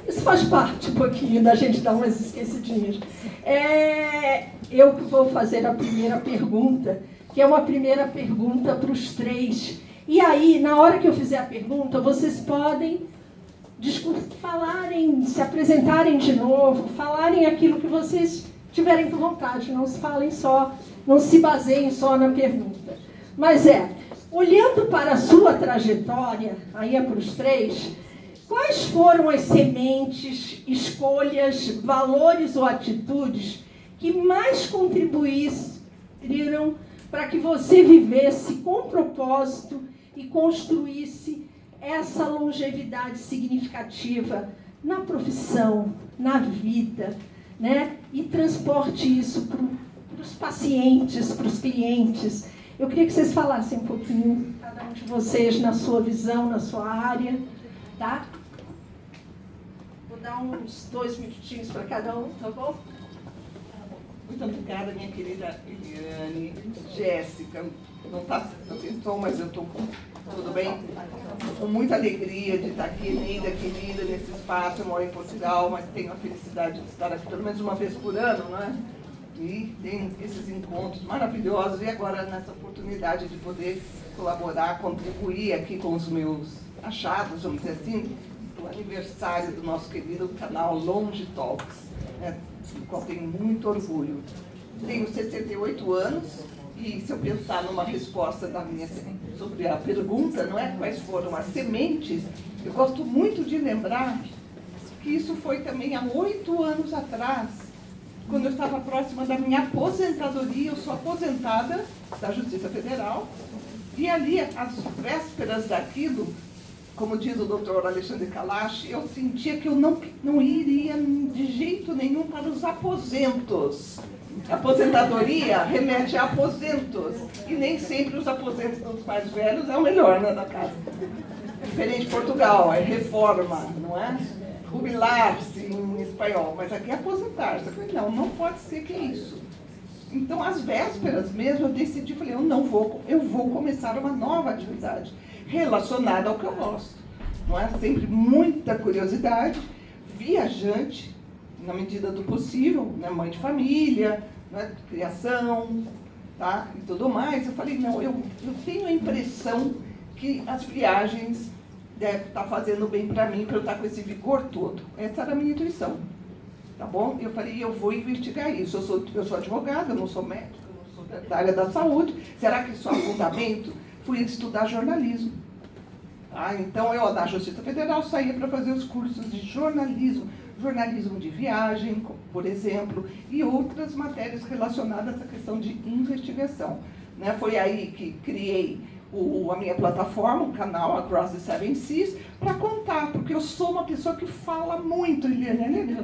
Isso faz parte um pouquinho da gente dar umas esquecidinhas. Eu que vou fazer a primeira pergunta, que é uma primeira pergunta para os três. E aí, na hora que eu fizer a pergunta, vocês podem falarem, se apresentarem de novo, falarem aquilo que vocês tiverem com vontade. Não se falem só, não se baseiem só na pergunta. Mas olhando para a sua trajetória, aí para os três, quais foram as sementes, escolhas, valores ou atitudes que mais contribuíram para que você vivesse com propósito e construísse essa longevidade significativa na profissão, na vida, né? E transporte isso para os pacientes, para os clientes. Eu queria que vocês falassem um pouquinho, cada um de vocês, na sua visão, na sua área, tá? Vou dar uns 2 minutinhos para cada um, tá bom? Muito obrigada, minha querida Eliane, Jéssica. Não está sem som, mas eu estou tudo bem. Com muita alegria de estar aqui, linda, querida, nesse espaço. Eu moro em Portugal, mas tenho a felicidade de estar aqui pelo menos uma vez por ano, não é? E tem esses encontros maravilhosos, e agora nessa oportunidade de poder colaborar, contribuir aqui com os meus achados, vamos dizer assim, do aniversário do nosso querido canal Longe Talks, do qual tenho muito orgulho. Tenho 68 anos E se eu pensar numa resposta sobre a pergunta, não é quais foram as sementes, eu gosto muito de lembrar que isso foi também há 8 anos atrás, quando eu estava próxima da minha aposentadoria. Eu sou aposentada da Justiça Federal, e ali, às vésperas daquilo, como diz o doutor Alexandre Kalash, eu sentia que eu não iria de jeito nenhum para os aposentos. Aposentadoria remete a aposentos, e nem sempre os aposentos dos mais velhos é o melhor, né, da casa. Diferente de Portugal, é reforma, não é? Jubilar-se em espanhol, mas aqui é aposentar-se. Eu falei, não pode ser que é isso. Então, às vésperas mesmo, eu decidi, falei, eu vou começar uma nova atividade relacionada ao que eu gosto. Não é? Sempre muita curiosidade, viajante, na medida do possível, né? Mãe de família, né? Criação, tá? E tudo mais. Eu falei, eu tenho a impressão que as viagens devem estar fazendo bem para mim, para eu estar com esse vigor todo. Essa era a minha intuição, tá bom? Eu falei, eu vou investigar isso. Eu sou advogada, eu não sou médica, eu não sou da área da saúde. Será que isso é fundamento? Fui estudar jornalismo. Ah, então eu, na Justiça Federal, saía para fazer os cursos de jornalismo de viagem, por exemplo, e outras matérias relacionadas a essa questão de investigação. Né? Foi aí que criei a minha plataforma, o canal Across the Seven Seas, para contar, porque eu sou uma pessoa que fala muito, Eliane,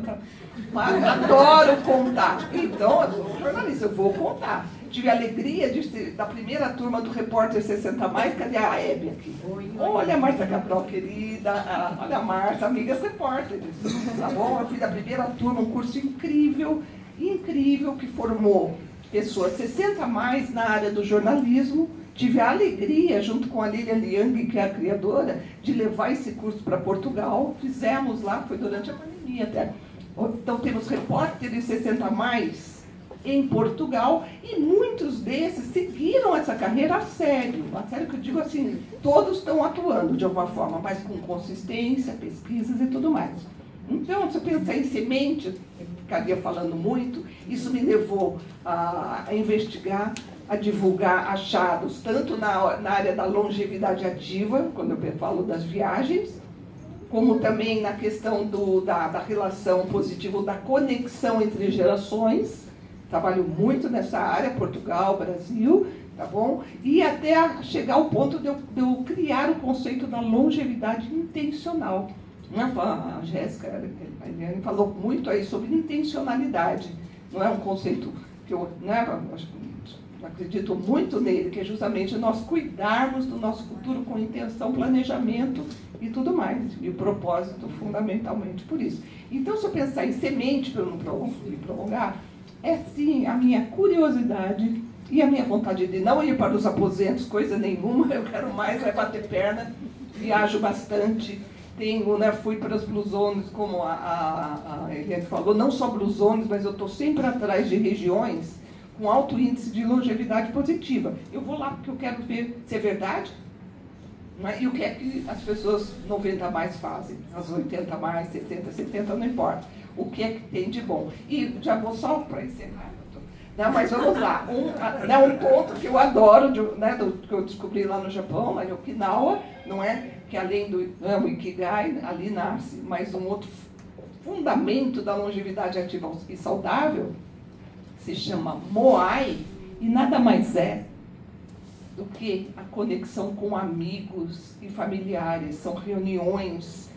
adoro contar. Então, eu sou jornalista, eu vou contar. Tive a alegria de ser da primeira turma do Repórter 60+, cadê a Hebe aqui? Olha a Márcia Cabral, querida, olha a Márcia, amigas repórteres, tá bom? Eu fui da primeira turma, um curso incrível, que formou pessoas 60+ na área do jornalismo. Tive a alegria, junto com a Lilian Liang, que é a criadora, de levar esse curso para Portugal. Fizemos lá, foi durante a pandemia até. Então temos repórteres 60+ em Portugal, e muitos desses seguiram essa carreira a sério que eu digo assim, todos estão atuando de alguma forma, mas com consistência, pesquisas e tudo mais. Então, se eu pensar em semente, eu ficaria falando muito, isso me levou a investigar, a divulgar achados, tanto na área da longevidade ativa, quando eu falo das viagens, como também na questão da relação positiva, da conexão entre gerações. Trabalho muito nessa área, Portugal, Brasil, tá bom? E até chegar ao ponto de eu criar o conceito da longevidade intencional. A Jéssica, a Eliane falou muito aí sobre intencionalidade. Não é um conceito que eu acredito muito nele, que é justamente nós cuidarmos do nosso futuro com intenção, planejamento e tudo mais. E o propósito, fundamentalmente, por isso. Então, se eu pensar em semente, para eu não me prolongar, é sim a minha curiosidade e a minha vontade de não ir para os aposentos, coisa nenhuma. Eu quero mais bater perna, viajo bastante. Fui para as Blue Zones, como a Eliane falou, não só Blue Zones, mas eu estou sempre atrás de regiões com alto índice de longevidade positiva. Eu vou lá porque eu quero ver se é verdade, né? E o que é que as pessoas 90+ fazem, as 80+, 60, 70, não importa. O que é que tem de bom. E já vou só para encerrar. Não, mas vamos lá. Um ponto que eu adoro, que eu descobri lá no Japão, lá em Okinawa, não é? Que além do Ikigai, ali nasce mais um outro fundamento da longevidade ativa e saudável, se chama Moai, e nada mais é do que a conexão com amigos e familiares. São reuniões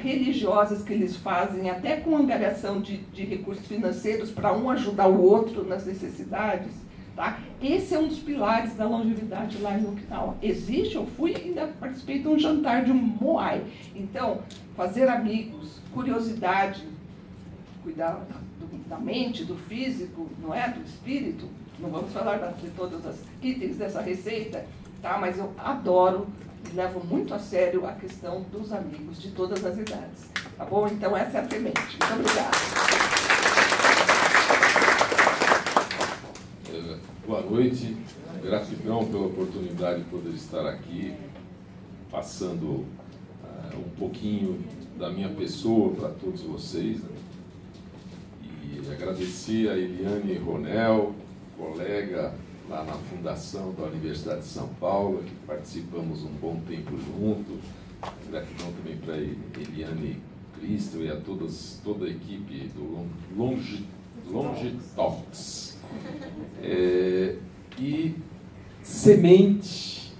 religiosas que eles fazem, até com angariação de recursos financeiros para um ajudar o outro nas necessidades. Tá? Esse é um dos pilares da longevidade lá em Okinawa. Existe, eu fui e ainda participei de um jantar de um Moai. Então, fazer amigos, curiosidade, cuidar da mente, do físico, não é? Do espírito. Não vamos falar de todos os itens dessa receita, tá? Mas eu adoro e levo muito a sério a questão dos amigos de todas as idades. Tá bom? Então, essa é a semente. Muito obrigada. Boa noite. Gratidão pela oportunidade de poder estar aqui, passando um pouquinho da minha pessoa para todos vocês. Né? E agradecer a Eliane Ronel, colega lá na fundação da Universidade de São Paulo, que participamos um bom tempo juntos. Gratidão também para Eliane Cristo e a toda a equipe do Longe Talks. E semente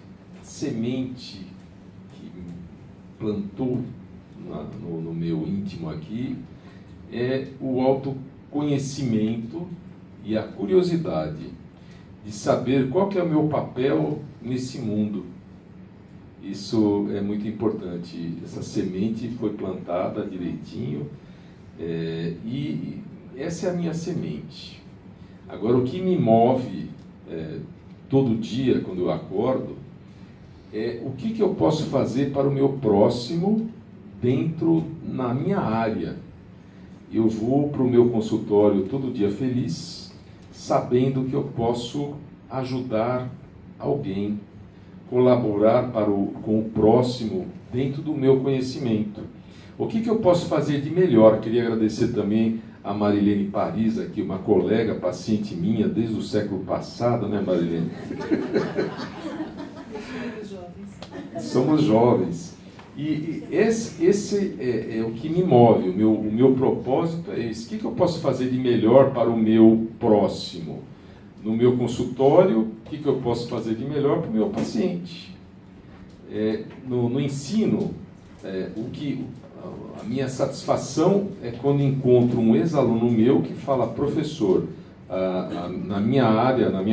que plantou no meu íntimo aqui é o autoconhecimento e a curiosidade de saber qual que é o meu papel nesse mundo. Isso é muito importante. Essa semente foi plantada direitinho e essa é a minha semente. Agora, o que me move todo dia, quando eu acordo, é o que eu posso fazer para o meu próximo na minha área. Eu vou para o meu consultório todo dia feliz, sabendo que eu posso ajudar alguém, colaborar com o próximo dentro do meu conhecimento. O que eu posso fazer de melhor? Queria agradecer também a Marilene Paris, aqui, uma colega, paciente minha, desde o século passado, né, Marilene? Somos jovens. E esse é o que me move, o meu propósito é esse. O que eu posso fazer de melhor para o meu próximo? No meu consultório, o que eu posso fazer de melhor para o meu paciente? No ensino, a minha satisfação é quando encontro um ex-aluno meu que fala: professor, na minha área, no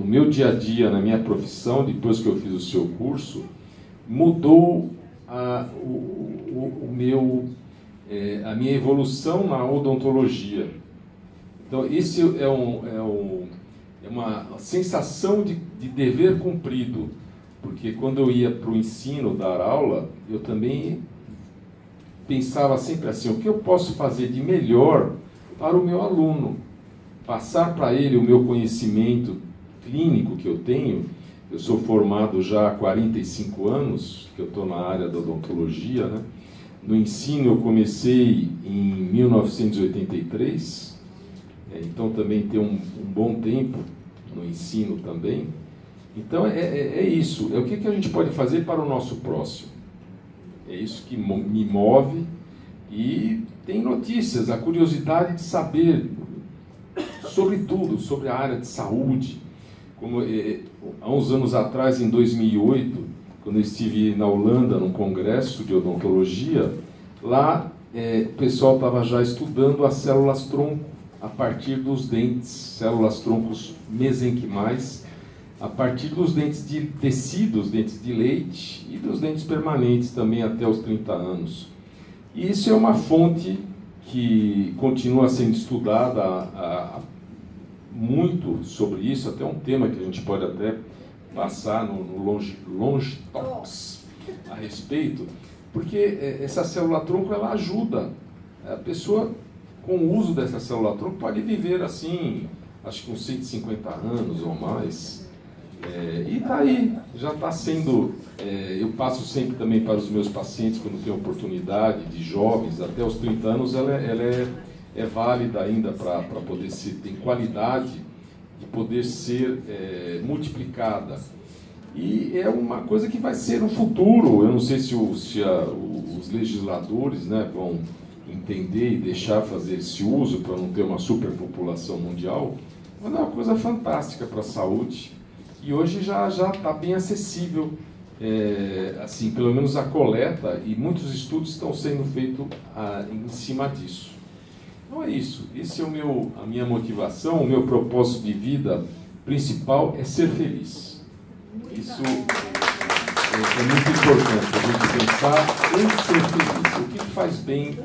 meu dia a dia, na minha profissão, depois que eu fiz o seu curso, mudou a minha evolução na odontologia. Então, isso é uma sensação de dever cumprido, porque quando eu ia para o ensino, dar aula, eu também pensava sempre assim: o que eu posso fazer de melhor para o meu aluno? Passar para ele o meu conhecimento clínico que eu tenho. Eu sou formado já há 45 anos, que eu estou na área da odontologia, né? No ensino eu comecei em 1983, então também tem um bom tempo no ensino também. Então é isso, o que a gente pode fazer para o nosso próximo. É isso que me move. E tem notícias, a curiosidade de saber sobre tudo, sobre a área de saúde. Como, há uns anos atrás, em 2008, quando eu estive na Holanda, num congresso de odontologia, lá o pessoal estava já estudando as células-tronco a partir dos dentes, células-troncos mesenquimais, a partir dos dentes de tecidos, dentes de leite e dos dentes permanentes também até os 30 anos. E isso é uma fonte que continua sendo estudada muito sobre isso, até um tema que a gente pode até passar no Longe Talks a respeito, porque essa célula-tronco ela ajuda. A pessoa, com o uso dessa célula-tronco, pode viver assim, acho que uns 150 anos ou mais. E está aí, já está sendo... eu passo sempre também para os meus pacientes, quando tenho oportunidade, de jovens, até os 30 anos, ela é válida ainda para poder ser, tem qualidade de poder ser multiplicada. E é uma coisa que vai ser no futuro. Eu não sei se os legisladores, né, vão entender e deixar fazer esse uso para não ter uma superpopulação mundial, mas é uma coisa fantástica para a saúde. E hoje já está bem acessível, assim, pelo menos a coleta, e muitos estudos estão sendo feitos em cima disso. Então é isso, esse é a minha motivação, o meu propósito de vida principal é ser feliz. Isso é muito importante, a gente pensar em ser feliz. O que faz bem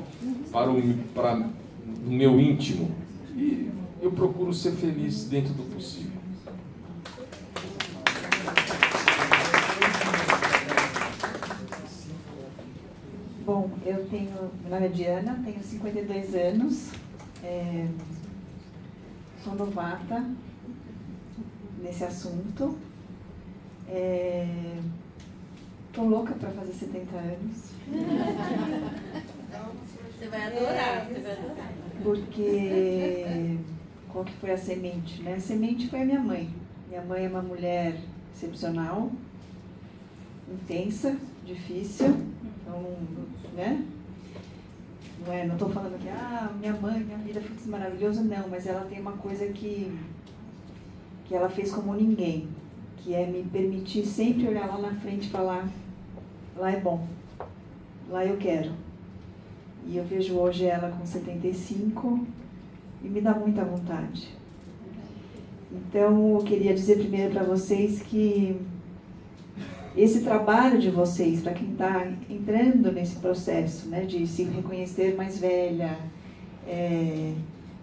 para o meu íntimo? E eu procuro ser feliz dentro do possível. Bom, meu nome é Diana, tenho 52 anos, sou novata nesse assunto, estou louca para fazer 70 anos. Você vai adorar, você vai adorar. Porque qual que foi a semente, né? A semente foi a minha mãe. Minha mãe é uma mulher excepcional, intensa, difícil, então, né? Não estou falando que, minha mãe, minha vida foi maravilhosa, não, mas ela tem uma coisa que ela fez como ninguém, que é me permitir sempre olhar lá na frente e falar, lá é bom, lá eu quero. E eu vejo hoje ela com 75 e me dá muita vontade. Então, eu queria dizer primeiro para vocês que esse trabalho de vocês, para quem está entrando nesse processo, né, de se reconhecer mais velha,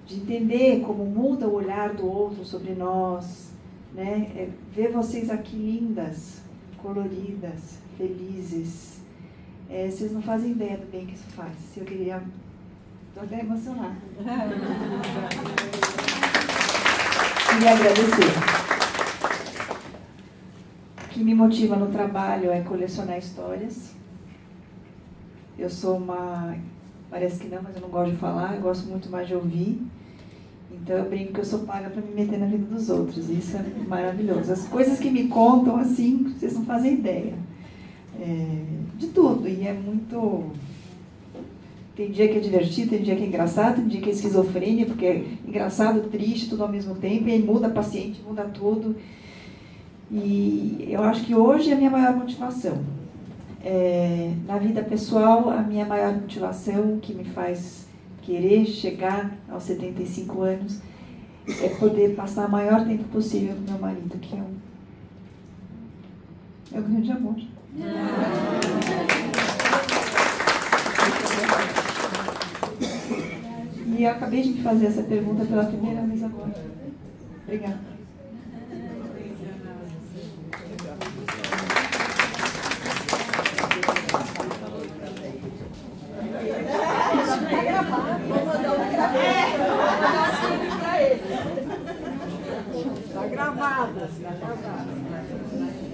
de entender como muda o olhar do outro sobre nós, né, ver vocês aqui lindas, coloridas, felizes, vocês não fazem ideia do bem que isso faz. Eu queria... Estou até emocionada. Queria agradecer. O que me motiva no trabalho é colecionar histórias. Eu sou uma... Parece que não, mas eu não gosto de falar, eu gosto muito mais de ouvir. Então eu brinco que eu sou paga para me meter na vida dos outros. Isso é maravilhoso. As coisas que me contam, assim, vocês não fazem ideia. De tudo. E é muito... Tem dia que é divertido, tem dia que é engraçado, tem dia que é esquizofrênia, porque é engraçado, triste, tudo ao mesmo tempo, e aí muda paciente, muda tudo. E eu acho que hoje é a minha maior motivação. Na vida pessoal, a minha maior motivação, que me faz querer chegar aos 75 anos, é poder passar o maior tempo possível com meu marido, que é o grande amor. E eu acabei de fazer essa pergunta pela primeira vez agora. Obrigada. Está gravada.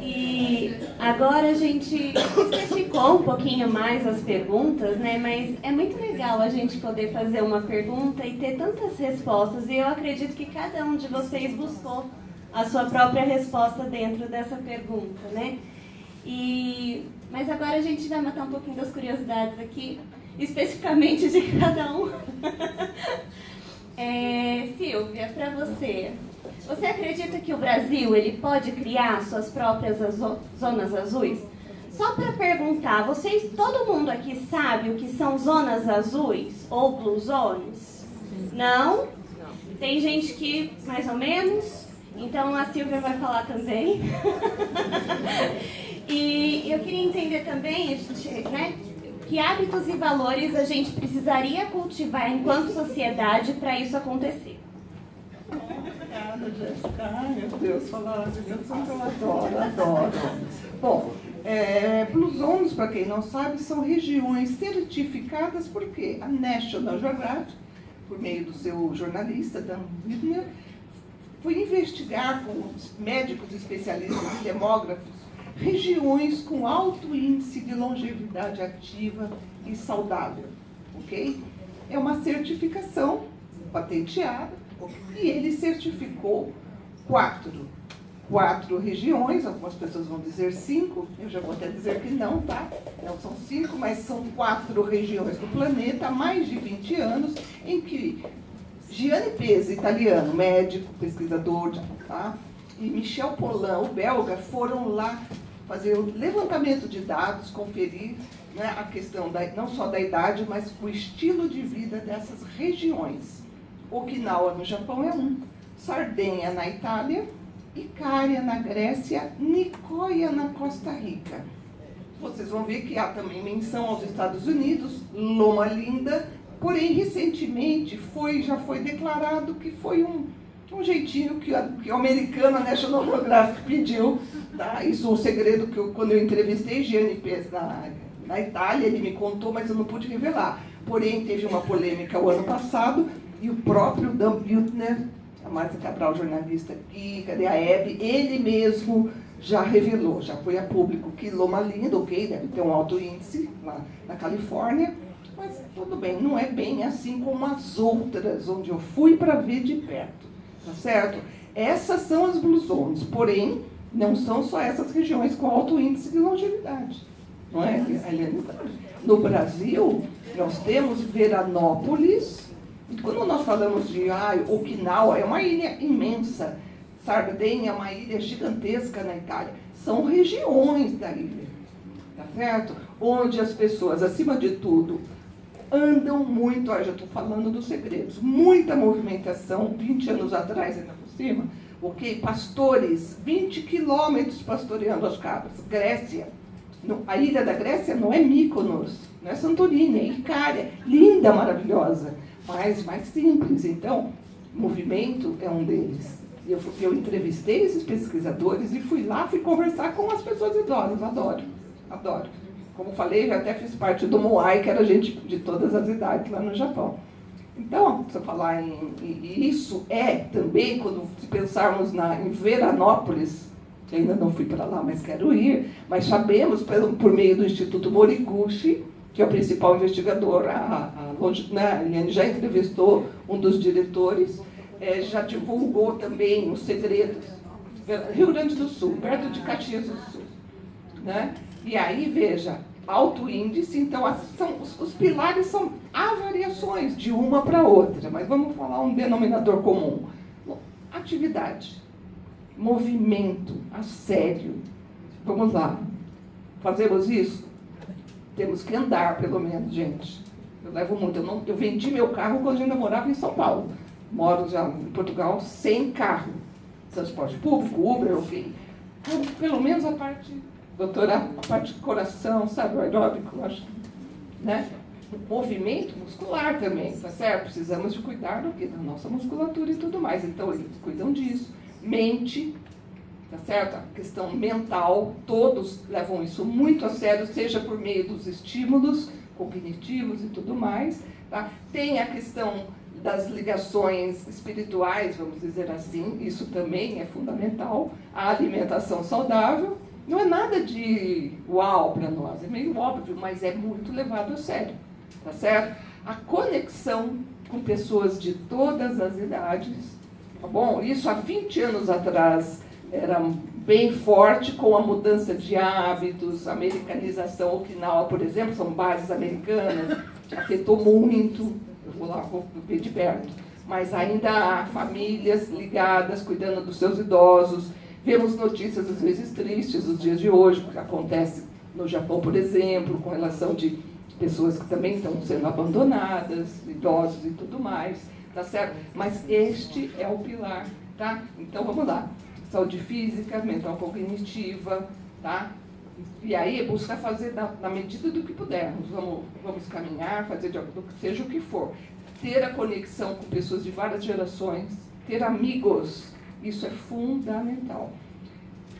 E agora a gente especificou um pouquinho mais as perguntas, né? Mas é muito legal a gente poder fazer uma pergunta e ter tantas respostas. E eu acredito que cada um de vocês buscou a sua própria resposta dentro dessa pergunta, né? Mas agora a gente vai matar um pouquinho das curiosidades aqui, especificamente de cada um. Silvia, para você... Você acredita que o Brasil ele pode criar suas próprias zonas azuis? Só para perguntar, todo mundo aqui sabe o que são zonas azuis ou blue zones? Não? Tem gente que mais ou menos? Então a Silvia vai falar também. E eu queria entender também, né, que hábitos e valores a gente precisaria cultivar enquanto sociedade para isso acontecer. Obrigada, Jéssica. Ai, meu Deus, falar de Deus, eu adoro. Bom, Blue Zones, para quem não sabe, são regiões certificadas porque a National Geographic, por meio do seu jornalista, Dan Whitner, foi investigar com médicos especialistas e demógrafos regiões com alto índice de longevidade ativa e saudável, ok? É uma certificação patenteada. E ele certificou quatro regiões, algumas pessoas vão dizer 5, eu já vou até dizer que não, tá? Não são 5, mas são 4 regiões do planeta há mais de 20 anos, em que Gianni Pesi, italiano, médico, pesquisador, tá? E Michel Paulin, o belga, foram lá fazer o levantamento de dados, conferir, né, a questão não só da idade, mas o estilo de vida dessas regiões. Okinawa, no Japão, é um. Sardenha, na Itália. Icária, na Grécia. Nicoya, na Costa Rica. Vocês vão ver que há também menção aos Estados Unidos, Loma Linda. Porém, recentemente, já foi declarado que foi um jeitinho que o americano, a National Geographic, pediu. Tá? Isso é um segredo que quando eu entrevistei Gianni Pesi na Itália, ele me contou, mas eu não pude revelar. Porém, teve uma polêmica o ano passado, e o próprio Dan Whitner, a Márcia Cabral, jornalista aqui, cadê a Hebe, ele mesmo já revelou, já foi a público que Loma Linda, ok, deve ter um alto índice lá na Califórnia, Mas tudo bem, não é bem assim como as outras, onde eu fui para ver de perto, tá certo? Essas são as Blue Zones, porém, não são só essas regiões com alto índice de longevidade, não é? No Brasil, nós temos Veranópolis, e quando nós falamos de Okinawa, é uma ilha imensa, Sardenha é uma ilha gigantesca na Itália, são regiões da ilha, tá certo? Onde as pessoas, acima de tudo, andam muito, já estou falando dos segredos, muita movimentação, 20 anos atrás, ainda por cima, ok? Pastores, 20 quilômetros pastoreando as cabras. Grécia, a ilha da Grécia não é Mykonos, não é Santorini, é Icária, linda, maravilhosa, mas mais simples. Então, movimento é um deles. Eu entrevistei esses pesquisadores e fui conversar com as pessoas idosas, adoro. Como falei, já até fiz parte do Moai, que era gente de todas as idades lá no Japão. Então, se eu falar isso também, quando pensarmos em Veranópolis, que ainda não fui para lá, mas quero ir, mas sabemos, por meio do Instituto Moriguchi, que é o principal investigador, a Eliane já entrevistou um dos diretores, já divulgou também os segredos. Rio Grande do Sul, perto de Caxias do Sul, né? E aí, veja, alto índice, então os pilares há variações de uma para outra, mas vamos falar um denominador comum. Atividade, movimento, a sério. Vamos lá. Fazemos isso? Temos que andar, pelo menos, gente. Eu levo muito. Eu vendi meu carro quando eu ainda morava em São Paulo. Moro já em Portugal sem carro. Transporte público, Uber, ok. Então, pelo menos a parte... Doutora, a parte do coração, sabe, o aeróbico, acho, né? Movimento muscular também, tá certo? Precisamos de cuidar da nossa musculatura e tudo mais. Então, eles cuidam disso. Mente, tá certo? A questão mental, todos levam isso muito a sério, seja por meio dos estímulos cognitivos e tudo mais, tá? Tem a questão das ligações espirituais, vamos dizer assim, isso também é fundamental. A alimentação saudável. Não é nada de uau para nós, é meio óbvio, mas é muito levado a sério, tá certo? A conexão com pessoas de todas as idades, tá bom? Isso há 20 anos atrás era bem forte com a mudança de hábitos, a americanização. Okinawa, por exemplo, são bases americanas, afetou muito, eu vou ver de perto, mas ainda há famílias ligadas, cuidando dos seus idosos. Vemos notícias, às vezes, tristes nos dias de hoje, que acontece no Japão, por exemplo, com relação de pessoas que também estão sendo abandonadas, idosos e tudo mais, tá certo? Mas este é o pilar, tá? Então, vamos lá. Saúde física, mental cognitiva, tá? E aí, buscar fazer na medida do que pudermos. Vamos caminhar, fazer seja o que for. Ter a conexão com pessoas de várias gerações, ter amigos. Isso é fundamental.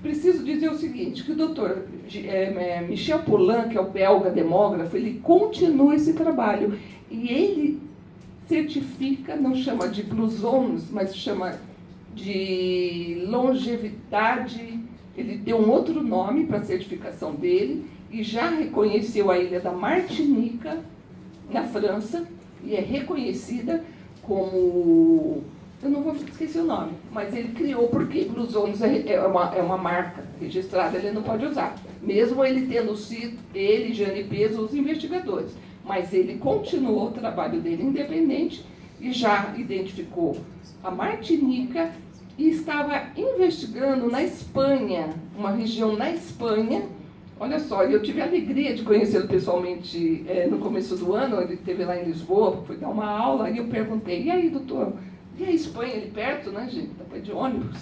Preciso dizer o seguinte, que o doutor Michel Poulain, que é o belga demógrafo, ele continua esse trabalho. E ele certifica, não chama de Blue Zones, mas chama de longevidade. Ele deu um outro nome para a certificação dele e já reconheceu a ilha da Martinica, na França, e é reconhecida como... Eu não vou esquecer o nome, mas ele criou porque Blue Zones é uma marca registrada, ele não pode usar. Mesmo ele tendo sido, ele, Jane Peso, os investigadores. Mas ele continuou o trabalho dele independente e já identificou a Martinica e estava investigando na Espanha, uma região na Espanha. Olha só, eu tive a alegria de conhecê-lo pessoalmente no começo do ano, ele esteve lá em Lisboa, foi dar uma aula, e eu perguntei, e aí, doutor? E a Espanha, ali perto, né, gente? Depois de ônibus.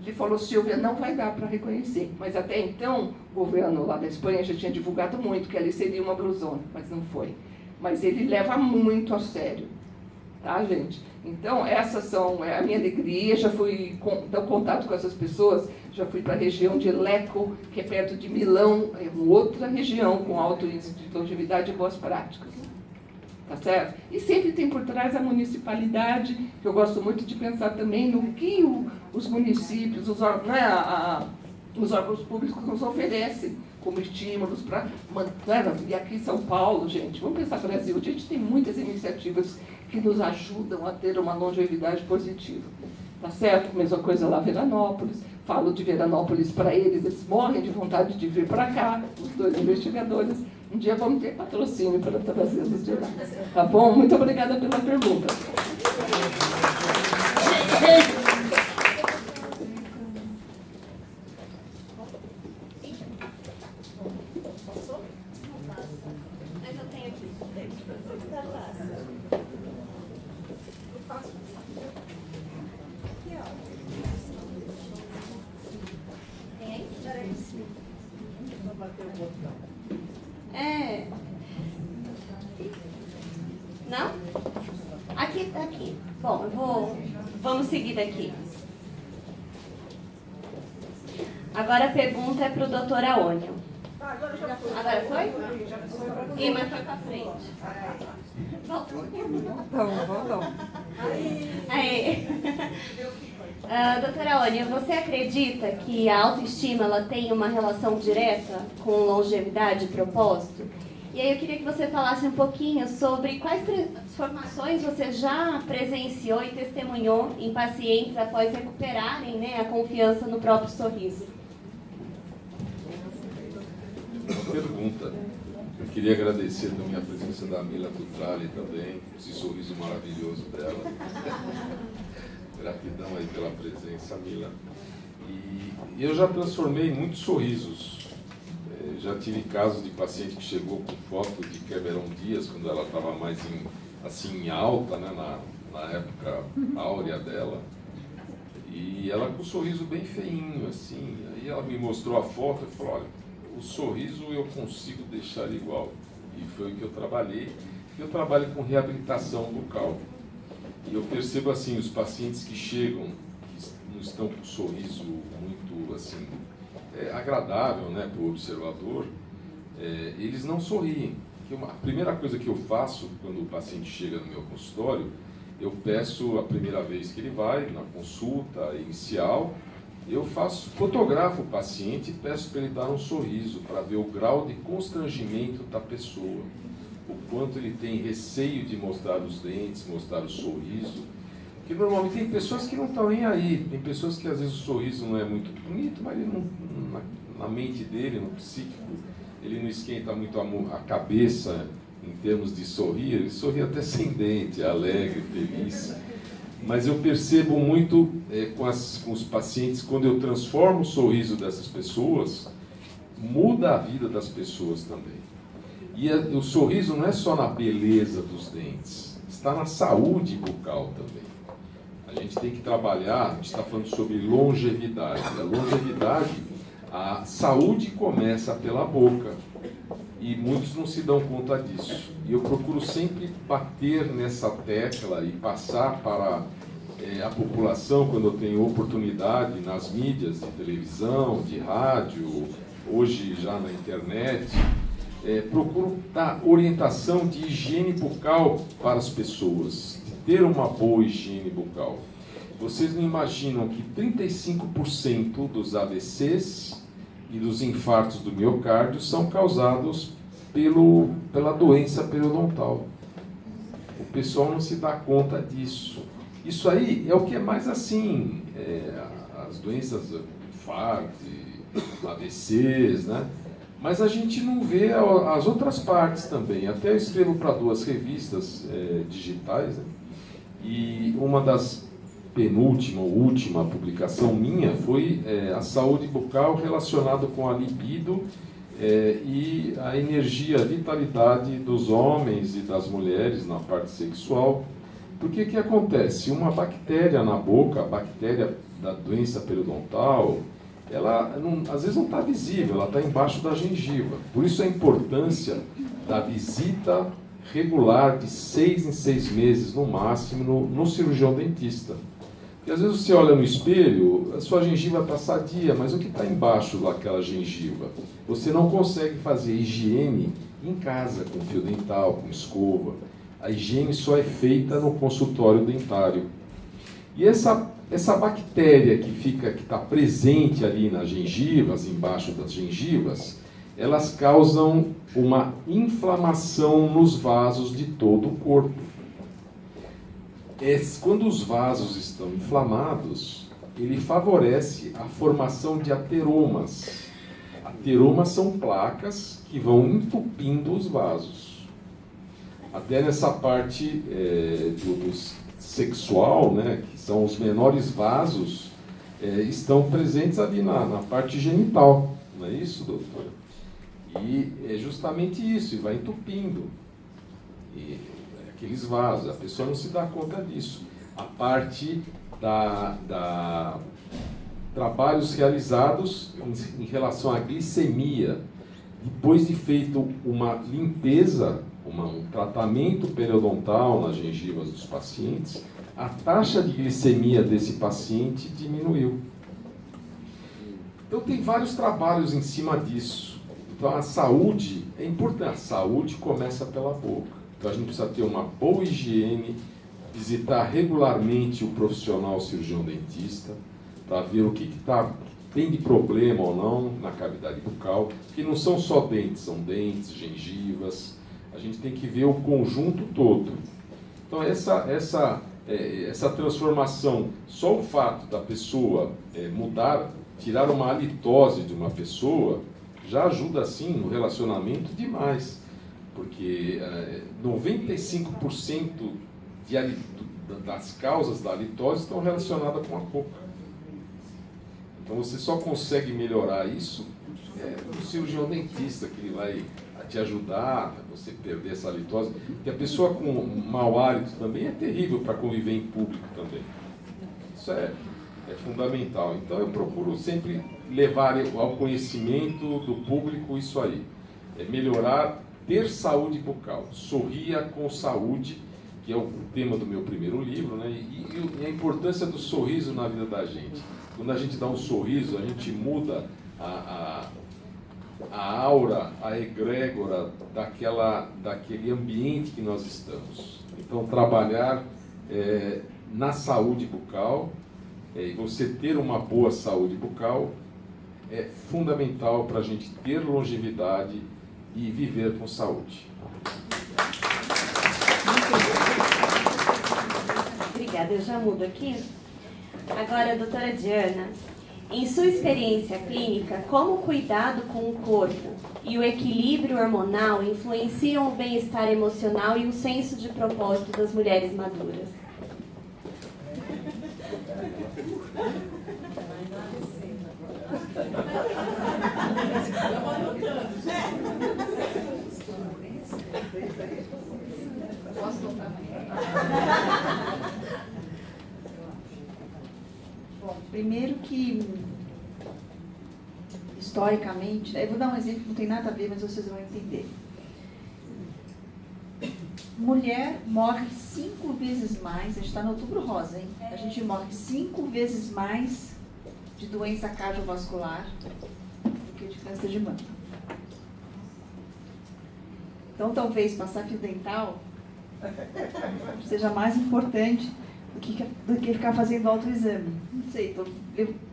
Ele falou, Silvia, não vai dar para reconhecer. Mas até então, o governo lá da Espanha já tinha divulgado muito que ali seria uma Blue Zone, mas não foi. Mas ele leva muito a sério. Tá, gente? Então, essas são a minha alegria. Já fui dar contato com essas pessoas. Já fui para a região de Lecco, que é perto de Milão. É uma outra região com alto índice de longevidade e boas práticas. Tá certo? E sempre tem por trás a municipalidade, que eu gosto muito de pensar também no que os municípios, os órgãos públicos nos oferecem como estímulos para manter. E aqui em São Paulo, gente, vamos pensar no Brasil, a gente tem muitas iniciativas que nos ajudam a ter uma longevidade positiva. Tá certo? Mesma coisa lá, Veranópolis. Falo de Veranópolis para eles, eles morrem de vontade de vir para cá, os dois investigadores. Um dia vamos ter patrocínio para trazê-los de lá. Tá bom? Muito obrigada pela pergunta. Mas eu tenho aqui. Tá fácil. Tem aí? Vou bater o botão. É. Não? Aqui, tá aqui. Bom, eu vou. Vamos seguir daqui. Agora a pergunta é para o doutor Aônio. Agora já foi. Agora foi? Já foi para Ih, mas foi para frente. Voltamos. Aí. Doutora Aônia, você acredita que a autoestima ela tem uma relação direta com longevidade e propósito? E aí eu queria que você falasse um pouquinho sobre quais transformações você já presenciou e testemunhou em pacientes após recuperarem, né, a confiança no próprio sorriso. Uma pergunta. Eu queria agradecer também a presença da Mila Cutrali também, esse sorriso maravilhoso dela. Gratidão aí pela presença, Mila. E eu já transformei muitos sorrisos. Já tive casos de paciente que chegou com foto de Cameron Diaz, quando ela estava mais em alta, né, na época áurea dela. E ela com um sorriso bem feinho, assim. Aí ela me mostrou a foto e falou, olha, o sorriso eu consigo deixar igual. E foi o que eu trabalhei. Eu trabalho com reabilitação bucal. E eu percebo assim, os pacientes que chegam, que não estão com um sorriso muito assim, agradável, né, para o observador, eles não sorriem. A primeira coisa que eu faço quando o paciente chega no meu consultório, eu peço a primeira vez que ele vai, na consulta inicial, eu fotografo o paciente e peço para ele dar um sorriso, para ver o grau de constrangimento da pessoa, o quanto ele tem receio de mostrar os dentes, mostrar o sorriso. Porque normalmente tem pessoas que não estão nem aí, tem pessoas que às vezes o sorriso não é muito bonito, mas ele não, na mente dele, no psíquico, ele não esquenta muito a cabeça em termos de sorrir, ele sorri até sem dente, alegre, feliz. Mas eu percebo muito com os pacientes, quando eu transformo o sorriso dessas pessoas, muda a vida das pessoas também. E o sorriso não é só na beleza dos dentes, está na saúde bucal também. A gente tem que trabalhar, a gente está falando sobre longevidade. A longevidade, a saúde começa pela boca. E muitos não se dão conta disso. E eu procuro sempre bater nessa tecla e passar para a população, quando eu tenho oportunidade, nas mídias de televisão, de rádio, hoje já na internet, procuro dar orientação de higiene bucal para as pessoas, de ter uma boa higiene bucal. Vocês não imaginam que 35% dos AVCs e dos infartos do miocárdio são causados pela doença periodontal. O pessoal não se dá conta disso. Isso aí é o que é mais assim, as doenças infarto, AVCs, né? Mas a gente não vê as outras partes também. Até eu escrevo para 2 revistas digitais, né? E uma das penúltima ou última publicação minha foi a saúde bucal relacionada com a libido e a energia, a vitalidade dos homens e das mulheres na parte sexual. Porque que acontece? Uma bactéria na boca, a bactéria da doença periodontal, ela às vezes não está visível, ela está embaixo da gengiva. Por isso a importância da visita regular de 6 em 6 meses, no máximo, no cirurgião dentista. Porque às vezes você olha no espelho, a sua gengiva está sadia, mas o que está embaixo daquela gengiva? Você não consegue fazer higiene em casa, com fio dental, com escova. A higiene só é feita no consultório dentário. E essa essa bactéria que está presente ali nas gengivas, embaixo das gengivas, elas causam uma inflamação nos vasos de todo o corpo. Quando os vasos estão inflamados, ele favorece a formação de ateromas. Ateromas são placas que vão entupindo os vasos. Até nessa parte do sexual, né, que são os menores vasos, estão presentes ali na parte genital. Não é isso, doutora? E é justamente isso, e vai entupindo aqueles vasos. A pessoa não se dá conta disso. A parte trabalhos realizados em relação à glicemia, depois de feito uma limpeza, um tratamento periodontal nas gengivas dos pacientes, a taxa de glicemia desse paciente diminuiu. Então tem vários trabalhos em cima disso. Então a saúde é importante. A saúde começa pela boca. Então a gente precisa ter uma boa higiene, visitar regularmente o profissional cirurgião dentista, para ver o que tem de problema ou não na cavidade bucal, que não são só dentes, são dentes, gengivas. A gente tem que ver o conjunto todo. Então essa transformação, só o fato da pessoa mudar, tirar uma halitose de uma pessoa, já ajuda assim no relacionamento demais, porque 95% das causas da halitose estão relacionadas com a boca. Então você só consegue melhorar isso no cirurgião dentista, que ele vai te ajudar a você perder essa halitose, porque a pessoa com mau hálito também é terrível para conviver em público também. Isso é fundamental. Então eu procuro sempre levar ao conhecimento do público isso aí. Melhorar, ter saúde bucal. Sorria com saúde, que é o tema do meu primeiro livro, né? E a importância do sorriso na vida da gente. Quando a gente dá um sorriso, a gente muda a aura, a egrégora daquele ambiente que nós estamos. Então, trabalhar na saúde bucal, e você ter uma boa saúde bucal é fundamental para a gente ter longevidade e viver com saúde. Obrigada, eu já mudo aqui. Agora, doutora Diana, em sua experiência clínica, como o cuidado com o corpo e o equilíbrio hormonal influenciam o bem-estar emocional e o senso de propósito das mulheres maduras? Bom, primeiro que, historicamente, eu vou dar um exemplo que não tem nada a ver, mas vocês vão entender. Mulher morre 5 vezes mais, a gente está no Outubro Rosa, hein? A gente morre 5 vezes mais de doença cardiovascular do que de câncer de mama. Então, talvez passar fio dental seja mais importante do que ficar fazendo autoexame. Não sei, estou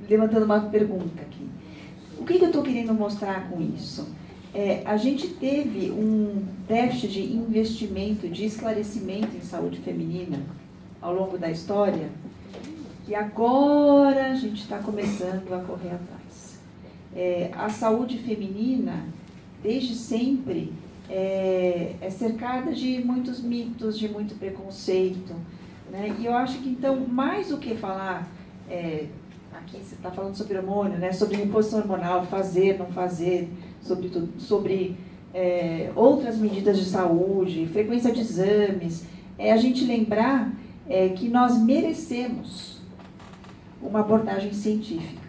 levantando uma pergunta aqui. O que eu estou querendo mostrar com isso? A gente teve um déficit de investimento, de esclarecimento em saúde feminina ao longo da história, e agora a gente está começando a correr atrás. A saúde feminina, desde sempre, é cercada de muitos mitos, de muito preconceito, né? E eu acho que, então, mais do que falar, aqui você está falando sobre hormônio, né? Sobre imposição hormonal, fazer, não fazer, sobre outras medidas de saúde, frequência de exames, a gente lembrar que nós merecemos uma abordagem científica,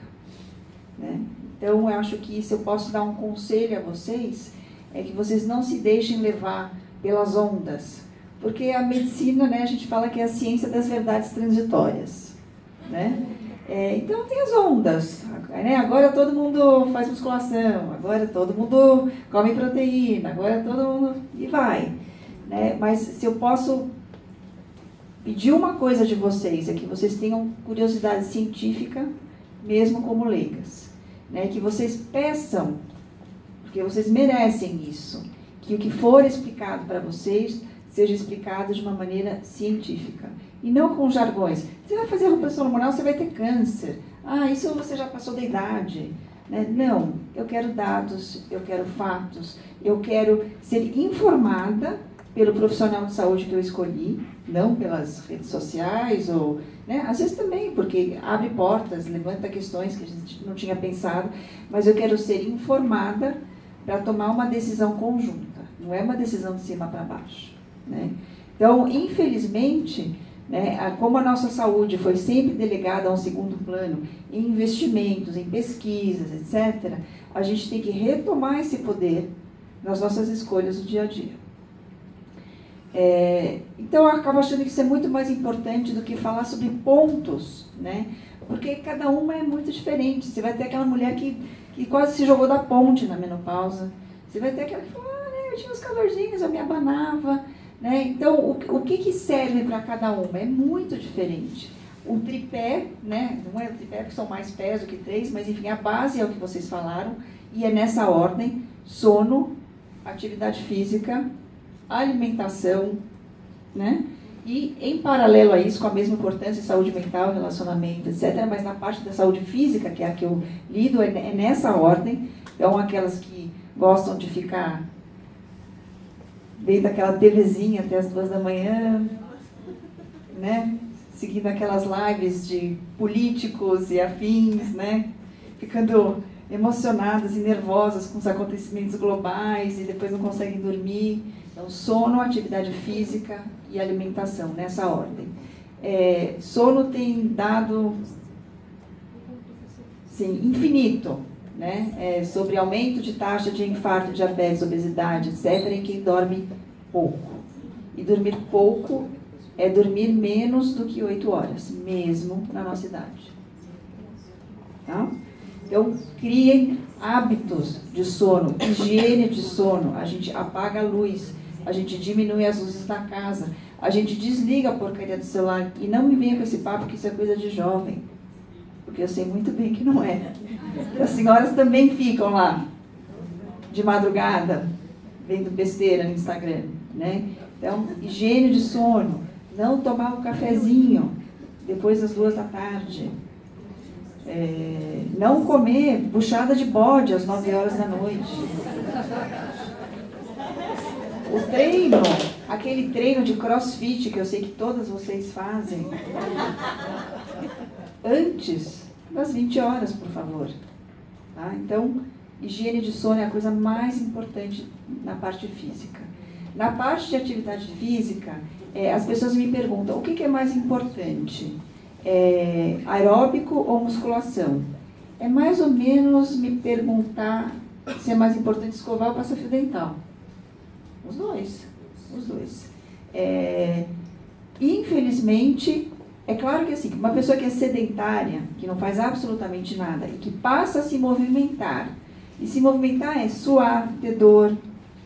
né? Então, eu acho que se eu posso dar um conselho a vocês, é que vocês não se deixem levar pelas ondas, porque a medicina, né, a gente fala que é a ciência das verdades transitórias, né? Então tem as ondas, né? Agora todo mundo faz musculação, agora todo mundo come proteína, agora todo mundo... e vai, né? Mas se eu posso pedir uma coisa de vocês, é que vocês tenham curiosidade científica, mesmo como leigas. Né? Que vocês peçam, porque vocês merecem isso, que o que for explicado para vocês seja explicado de uma maneira científica. E não com jargões. Você vai fazer reposição hormonal, você vai ter câncer. Ah, isso você já passou da idade. Né? Não, eu quero dados, eu quero fatos, eu quero ser informada pelo profissional de saúde que eu escolhi, não pelas redes sociais, ou, né? Às vezes também, porque abre portas, levanta questões que a gente não tinha pensado, mas eu quero ser informada para tomar uma decisão conjunta, não é uma decisão de cima para baixo. Né? Então, infelizmente, né, como a nossa saúde foi sempre delegada a um segundo plano, em investimentos, em pesquisas, etc., a gente tem que retomar esse poder nas nossas escolhas do dia a dia. Então, eu acabo achando que isso é muito mais importante do que falar sobre pontos, né? Porque cada uma é muito diferente. Você vai ter aquela mulher que quase se jogou da ponte na menopausa. Você vai ter aquela que fala, eu tinha uns calorzinhos, eu me abanava. Né? Então, o que serve para cada uma? É muito diferente. O tripé, né? Não é o tripé porque são mais pés do que 3, mas enfim, a base é o que vocês falaram, e é nessa ordem: sono, atividade física, alimentação, né? E em paralelo a isso, com a mesma importância, saúde mental, relacionamento, etc., mas na parte da saúde física, que é a que eu lido, é nessa ordem. Então, aquelas que gostam de ficar vendo aquela TVzinha até as 2 da manhã, né? Seguindo aquelas lives de políticos e afins, né? Ficando emocionadas e nervosas com os acontecimentos globais e depois não conseguem dormir. Então, sono, atividade física e alimentação, nessa ordem. Sono tem dado, sim, infinito, né? Sobre aumento de taxa de infarto, diabetes, obesidade, etc., em quem dorme pouco. E dormir pouco é dormir menos do que 8 horas, mesmo na nossa idade. Tá? Então, criem hábitos de sono, higiene de sono. A gente apaga a luz, a gente diminui as luzes da casa, a gente desliga a porcaria do celular. E não me venha com esse papo que isso é coisa de jovem, porque eu sei muito bem que não é. As senhoras também ficam lá, de madrugada, vendo besteira no Instagram, né? Então, higiene de sono, não tomar um cafezinho depois das 2 da tarde, não comer buchada de bode às 9 horas da noite. O treino, aquele treino de crossfit que eu sei que todas vocês fazem, antes das 20 horas, por favor. Tá? Então, higiene de sono é a coisa mais importante na parte física. Na parte de atividade física, as pessoas me perguntam, o que é mais importante? Aeróbico ou musculação? É mais ou menos me perguntar se é mais importante escovar ou passar fio dental. Os dois. Infelizmente, é claro que assim, uma pessoa que é sedentária, que não faz absolutamente nada e que passa a se movimentar, e se movimentar é suar, ter dor,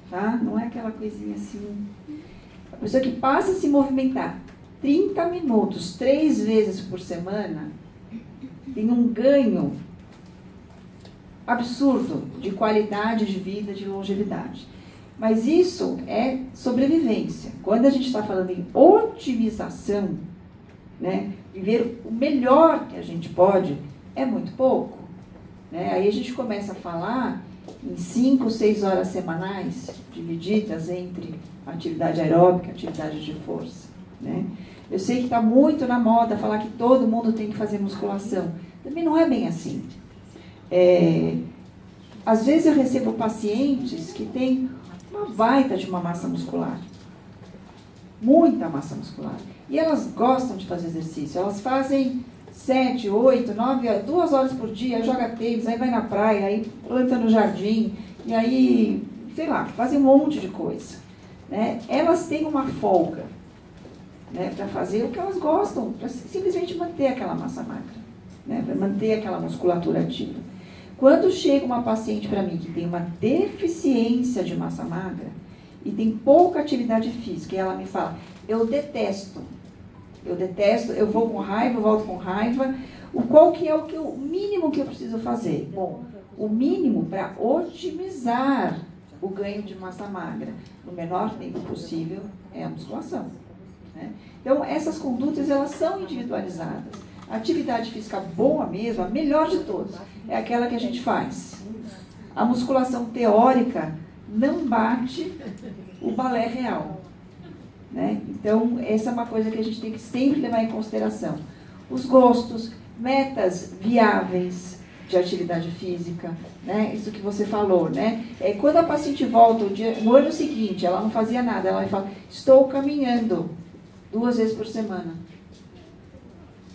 tá? Não é aquela coisinha assim. A pessoa que passa a se movimentar 30 minutos, 3 vezes por semana, tem um ganho absurdo de qualidade de vida, de longevidade. Mas isso é sobrevivência. Quando a gente está falando em otimização, né, viver o melhor que a gente pode, é muito pouco. Né? Aí a gente começa a falar em 5, 6 horas semanais, divididas entre atividade aeróbica e atividade de força. Né? Eu sei que está muito na moda falar que todo mundo tem que fazer musculação. Também não é bem assim. Às vezes eu recebo pacientes que têm uma baita de uma massa muscular. Muita massa muscular. E elas gostam de fazer exercício. Elas fazem 7, 8, 9, 2 horas por dia, joga tênis, aí vai na praia, aí planta no jardim, e aí, sei lá, fazem um monte de coisa. Né? Elas têm uma folga, né, para fazer o que elas gostam, para simplesmente manter aquela massa magra, né, para manter aquela musculatura ativa. Quando chega uma paciente para mim que tem uma deficiência de massa magra e tem pouca atividade física, e ela me fala, eu detesto Eu detesto, eu vou com raiva, eu volto com raiva. Qual que é o mínimo que eu preciso fazer? Bom, o mínimo para otimizar o ganho de massa magra no menor tempo possível é a musculação. Né? Então, essas condutas, elas são individualizadas. A atividade física boa mesmo, a melhor de todas, é aquela que a gente faz. A musculação teórica não bate o balé real. Né? Então, essa é uma coisa que a gente tem que sempre levar em consideração. Os gostos, metas viáveis de atividade física, né? Isso que você falou, né? Quando a paciente volta no ano seguinte, ela não fazia nada, ela fala, estou caminhando 2 vezes por semana.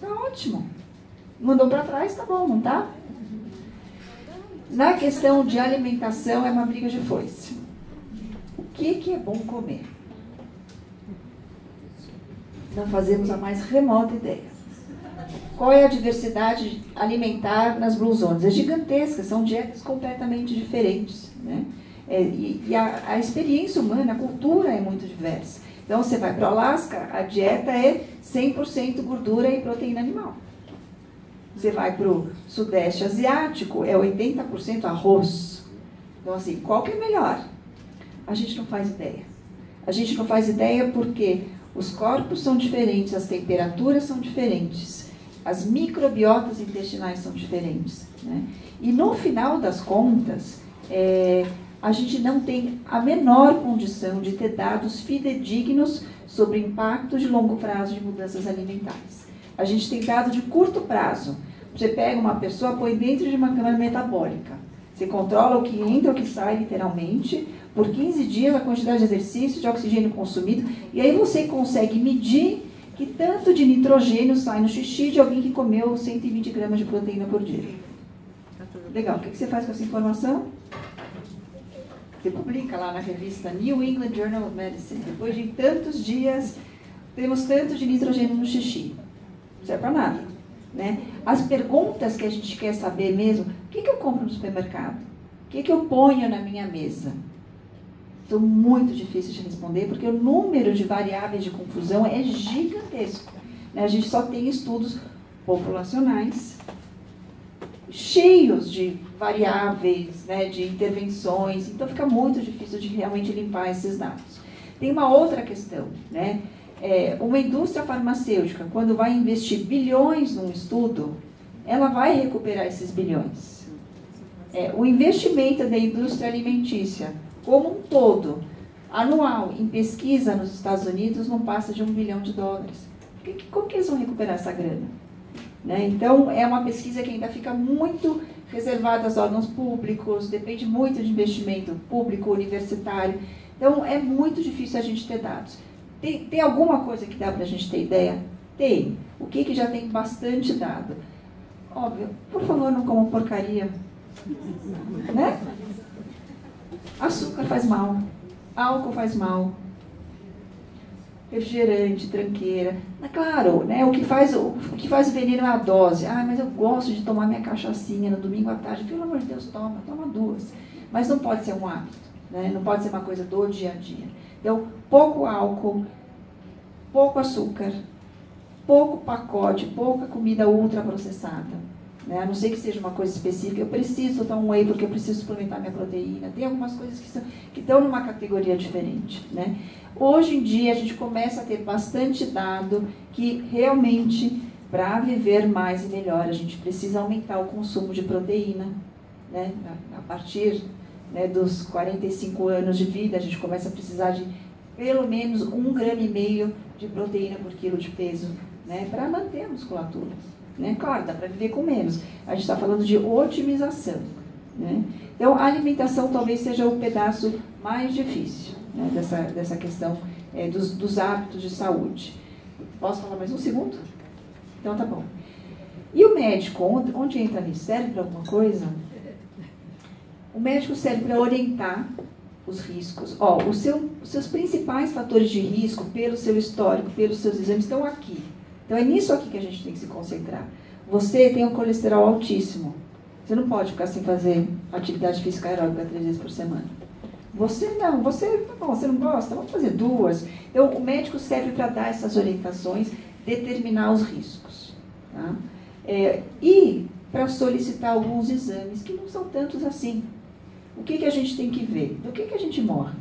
Tá ótimo. Mandou para trás, tá bom, não tá? Na questão de alimentação, é uma briga de foice. O que é bom comer? Não fazemos a mais remota ideia. Qual é a diversidade alimentar nas Blue Zones? É gigantesca, são dietas completamente diferentes. Né? E a experiência humana, a cultura é muito diversa. Então, você vai para o Alasca, a dieta é 100% gordura e proteína animal. Você vai para o Sudeste Asiático, é 80% arroz. Então, assim, qual que é melhor? A gente não faz ideia. A gente não faz ideia porque os corpos são diferentes, as temperaturas são diferentes, as microbiotas intestinais são diferentes. Né? E no final das contas, a gente não tem a menor condição de ter dados fidedignos sobre o impacto de longo prazo de mudanças alimentares. A gente tem dado de curto prazo. Você pega uma pessoa, põe dentro de uma câmara metabólica. Você controla o que entra, o que sai, literalmente, por 15 dias a quantidade de exercício, de oxigênio consumido, e aí você consegue medir que tanto de nitrogênio sai no xixi de alguém que comeu 120 gramas de proteína por dia. Legal, o que você faz com essa informação? Você publica lá na revista New England Journal of Medicine. Depois de tantos dias, temos tanto de nitrogênio no xixi. Não serve para nada. Né? As perguntas que a gente quer saber mesmo, o que eu compro no supermercado? O que eu ponho na minha mesa? São muito difíceis de responder, porque o número de variáveis de confusão é gigantesco. Né? A gente só tem estudos populacionais, cheios de variáveis, né, de intervenções, então fica muito difícil de realmente limpar esses dados. Tem uma outra questão, né? Uma indústria farmacêutica, quando vai investir bilhões num estudo, ela vai recuperar esses bilhões. O investimento da indústria alimentícia, como um todo, anual, em pesquisa nos Estados Unidos, não passa de $1 bilhão. Como que eles vão recuperar essa grana? Né? Então, é uma pesquisa que ainda fica muito reservada aos órgãos públicos, depende muito de investimento público, universitário. Então, é muito difícil a gente ter dados. Tem alguma coisa que dá para a gente ter ideia? Tem. O que já tem bastante dado? Óbvio, por favor, não comam porcaria. Né? Açúcar faz mal, álcool faz mal, refrigerante, tranqueira. Mas, claro, né, o que faz o veneno é a dose. Mas eu gosto de tomar minha cachaçinha no domingo à tarde. Pelo amor de Deus, toma 2. Mas não pode ser um hábito, né? Não pode ser uma coisa do dia a dia. Então, pouco álcool, pouco açúcar, pouco pacote, pouca comida ultraprocessada. Né? A não ser que seja uma coisa específica, eu preciso tomar um whey porque eu preciso suplementar minha proteína. Tem algumas coisas que estão numa categoria diferente. Né? Hoje em dia, a gente começa a ter bastante dado que realmente, para viver mais e melhor, a gente precisa aumentar o consumo de proteína. Né? A partir, né, dos 45 anos de vida, a gente começa a precisar de pelo menos 1,5 gramas de proteína por quilo de peso, né, para manter a musculatura. Né? Claro, dá para viver com menos. A gente está falando de otimização. Né? Então, a alimentação talvez seja o pedaço mais difícil, né, dessa questão dos hábitos de saúde. Posso falar mais um segundo? Então, tá bom. E o médico, onde entra nisso? Serve para alguma coisa? O médico serve para orientar os riscos. Os seus principais fatores de risco, pelo seu histórico, pelos seus exames, estão aqui. Então, é nisso aqui que a gente tem que se concentrar. Você tem um colesterol altíssimo. Você não pode ficar sem fazer atividade física aeróbica 3 vezes por semana. Você não. Você, tá bom, você não gosta? Vamos fazer 2. Então, o médico serve para dar essas orientações, determinar os riscos. Tá? E para solicitar alguns exames, que não são tantos assim. O que a gente tem que ver? Do que a gente morre?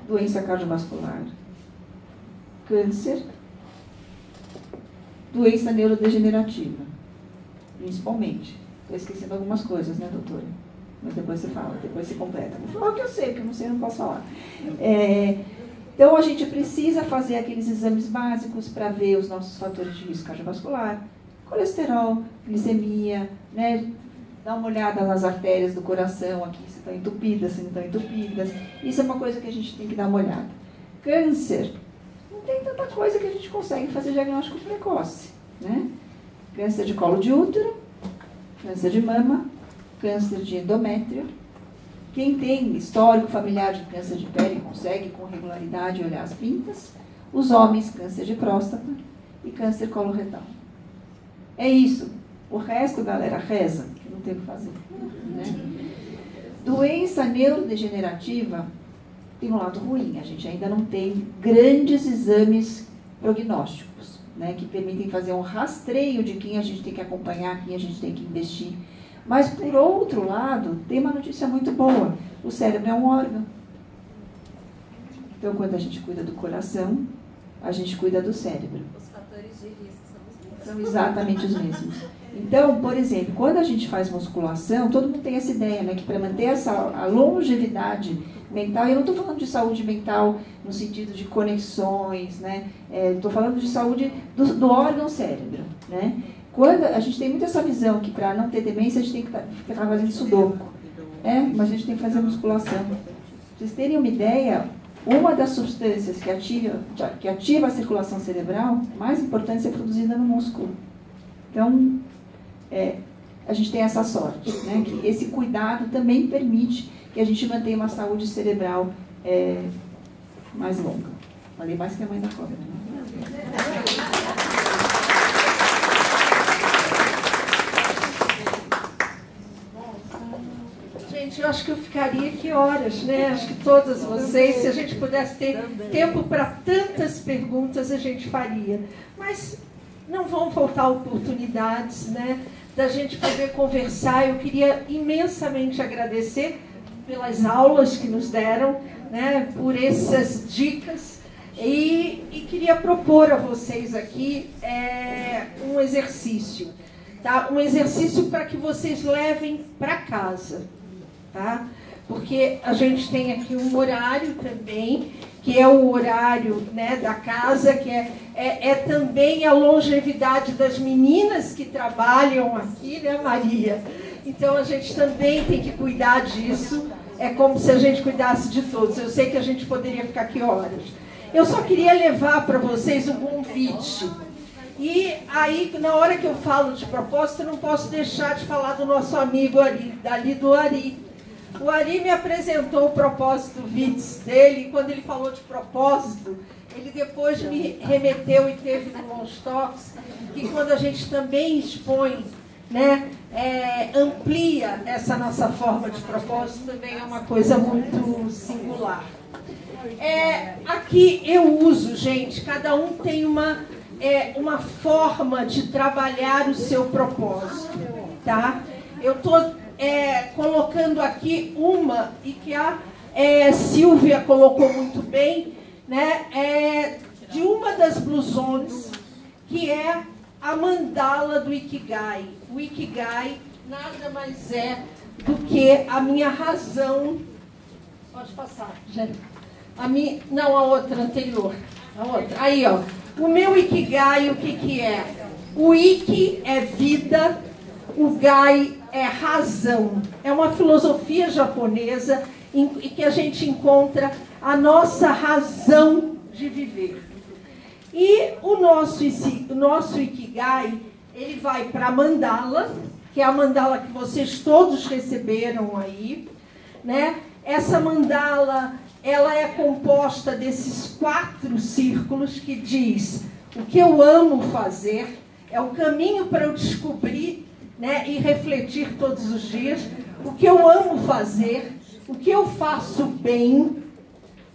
Doença cardiovascular, câncer, doença neurodegenerativa, principalmente. Estou esquecendo algumas coisas, né, doutora? Mas depois você fala, depois você completa. Vou falar o que eu sei, o que eu não sei eu não posso falar. Então, a gente precisa fazer aqueles exames básicos para ver os nossos fatores de risco cardiovascular, colesterol, glicemia, né? Dar uma olhada nas artérias do coração aqui, se estão entupidas, se não estão entupidas. Isso é uma coisa que a gente tem que dar uma olhada. Câncer, não tem tanta coisa que a gente consegue fazer diagnóstico precoce, né? Câncer de colo de útero, câncer de mama, câncer de endométrio. Quem tem histórico familiar de câncer de pele consegue com regularidade olhar as pintas. Os homens, câncer de próstata e câncer coloretal. É isso. O resto, galera, reza, que não tem o que fazer. Né? Doença neurodegenerativa tem um lado ruim. A gente ainda não tem grandes exames prognósticos, né, que permitem fazer um rastreio de quem a gente tem que acompanhar, quem a gente tem que investir. Mas, por outro lado, tem uma notícia muito boa. O cérebro é um órgão. Então, quando a gente cuida do coração, a gente cuida do cérebro. Os fatores de risco são os mesmos. São exatamente os mesmos. Então, por exemplo, quando a gente faz musculação, todo mundo tem essa ideia, né, que para manter a longevidade mental, e eu não estou falando de saúde mental no sentido de conexões, né, estou falando de saúde do órgão cérebro, né. Quando a gente tem muito essa visão que para não ter demência a gente tem que ficar fazendo sudoku, mas a gente tem que fazer musculação. Pra vocês terem uma ideia, uma das substâncias que ativa a circulação cerebral, mais importante, é produzida no músculo. Então, a gente tem essa sorte, né, que esse cuidado também permite que a gente mantenha uma saúde cerebral mais longa. Falei mais que a mãe da cobra, né? Gente, eu acho que eu ficaria aqui horas, né? Acho que todas vocês, se a gente pudesse ter tempo para tantas perguntas, a gente faria. Mas não vão faltar oportunidades, né, da gente poder conversar. Eu queria imensamente agradecer pelas aulas que nos deram, né, por essas dicas. E queria propor a vocês aqui um exercício, tá? Um exercício para que vocês levem para casa. Tá? Porque a gente tem aqui um horário também, que é o horário, né, da casa, que é também a longevidade das meninas que trabalham aqui, né, Maria? Então a gente também tem que cuidar disso, é como se a gente cuidasse de todos. Eu sei que a gente poderia ficar aqui horas. Eu só queria levar para vocês um convite. E aí, na hora que eu falo de propósito, eu não posso deixar de falar do nosso amigo ali do Ari. O Ari me apresentou o propósito VITS dele, e quando ele falou de propósito, ele depois me remeteu e teve no Lonstox, que quando a gente também expõe, né, amplia essa nossa forma de propósito, também é uma coisa muito singular. Aqui eu uso, gente, cada um tem uma forma de trabalhar o seu propósito, tá? Eu estou colocando aqui uma, e que a Silvia colocou muito bem, né, de uma das blusões, que é a mandala do Ikigai. O Ikigai nada mais é do que a minha razão. Pode passar, gente. Não, a outra anterior. A outra. Aí, ó. O meu Ikigai, o que é? O Iki é vida, o Gai é razão. É uma filosofia japonesa em que a gente encontra a nossa razão de viver. E o nosso Ikigai, ele vai para a mandala, que é a mandala que vocês todos receberam aí, né? Essa mandala, ela é composta desses 4 círculos que diz: o que eu amo fazer, é o caminho para eu descobrir, né, e refletir todos os dias, o que eu amo fazer, o que eu faço bem,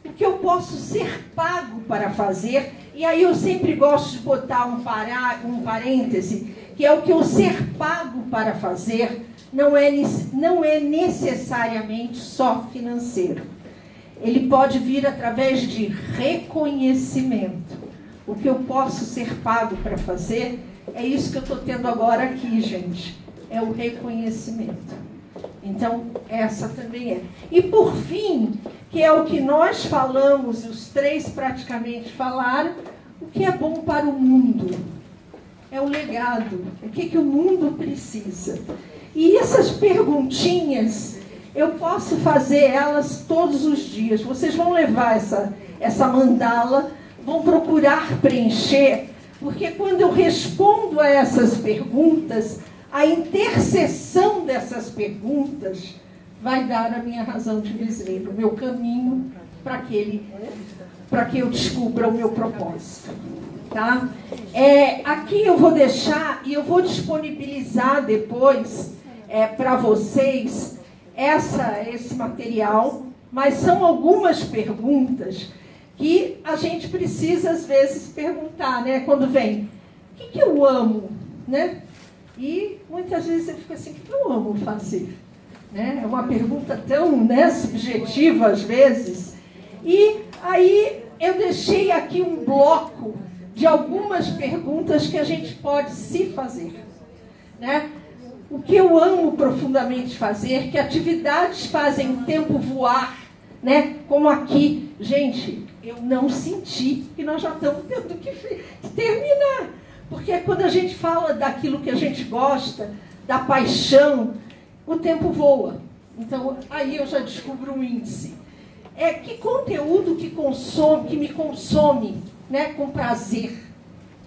o que eu posso ser pago para fazer E aí eu sempre gosto de botar um parêntese, que é o que eu ser pago para fazer não é necessariamente só financeiro. Ele pode vir através de reconhecimento. O que eu posso ser pago para fazer é isso que eu estou tendo agora aqui, gente. É o reconhecimento. Então, essa também é. E por fim, que é o que nós falamos, os três praticamente falaram, o que é bom para o mundo. É o legado. O que o mundo precisa. E essas perguntinhas, eu posso fazer elas todos os dias. Vocês vão levar essa mandala, vão procurar preencher, porque quando eu respondo a essas perguntas, a interseção dessas perguntas vai dar a minha razão de dizer, o meu caminho para que eu descubra o meu propósito. Tá? Aqui eu vou deixar e eu vou disponibilizar depois para vocês esse material, mas são algumas perguntas que a gente precisa às vezes perguntar, né? Quando vem, o que eu amo, né? E muitas vezes eu fico assim, o que eu amo fazer? Né? É uma pergunta tão, né, subjetiva às vezes. E aí eu deixei aqui um bloco de algumas perguntas que a gente pode se fazer. Né? O que eu amo profundamente fazer, que atividades fazem o tempo voar, né? Como aqui. Gente, eu não senti que nós já estamos tendo que terminar. Porque quando a gente fala daquilo que a gente gosta, da paixão, o tempo voa. Então, aí eu já descubro um índice. Que conteúdo que me consome, né, com prazer?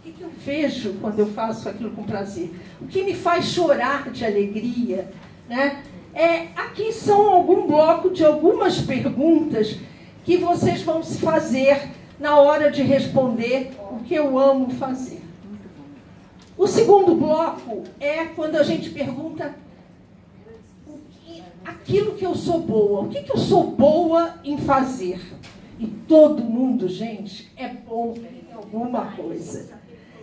O que eu vejo quando eu faço aquilo com prazer? O que me faz chorar de alegria? Né? Aqui são algum bloco de algumas perguntas que vocês vão se fazer na hora de responder o que eu amo fazer. O segundo bloco é quando a gente pergunta aquilo que eu sou boa. O que eu sou boa em fazer? E todo mundo, gente, é bom em alguma coisa.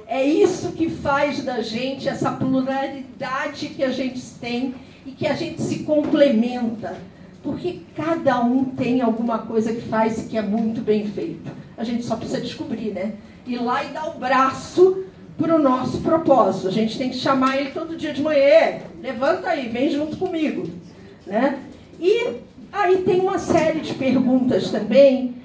É isso que faz da gente essa pluralidade que a gente tem e que a gente se complementa. Porque cada um tem alguma coisa que faz e que é muito bem feito. A gente só precisa descobrir, né? Ir lá e dar o braço para o nosso propósito. A gente tem que chamar ele todo dia de manhã. Levanta aí, vem junto comigo. Né? E aí tem uma série de perguntas também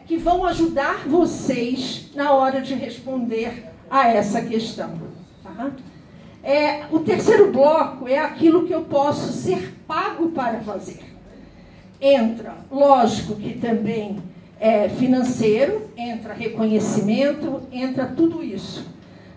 que vão ajudar vocês na hora de responder a essa questão. Tá? O terceiro bloco é aquilo que eu posso ser pago para fazer. Entra, lógico que também financeiro, entra reconhecimento, entra tudo isso.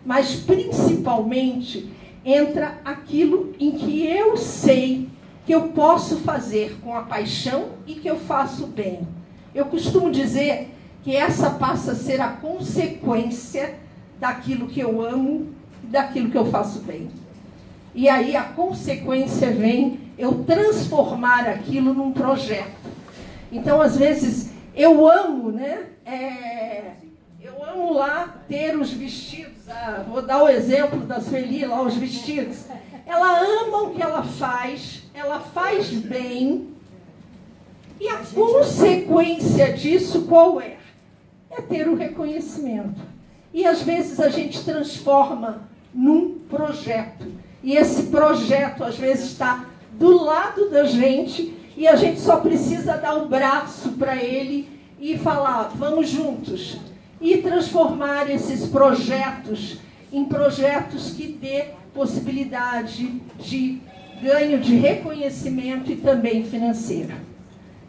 Mas principalmente entra aquilo em que eu sei que eu posso fazer com a paixão e que eu faço bem. Eu costumo dizer que essa passa a ser a consequência daquilo que eu amo e daquilo que eu faço bem. E aí a consequência vem eu transformar aquilo num projeto. Então, às vezes, eu amo, né? Eu amo lá ter os vestidos. Vou dar o exemplo da Sueli lá, os vestidos. Ela ama o que ela faz bem. E a consequência disso qual é? É ter o reconhecimento. E às vezes a gente transforma num projeto. E esse projeto às vezes está do lado da gente e a gente só precisa dar o braço para ele e falar, vamos juntos. E transformar esses projetos em projetos que dê possibilidade de ganho de reconhecimento e também financeiro.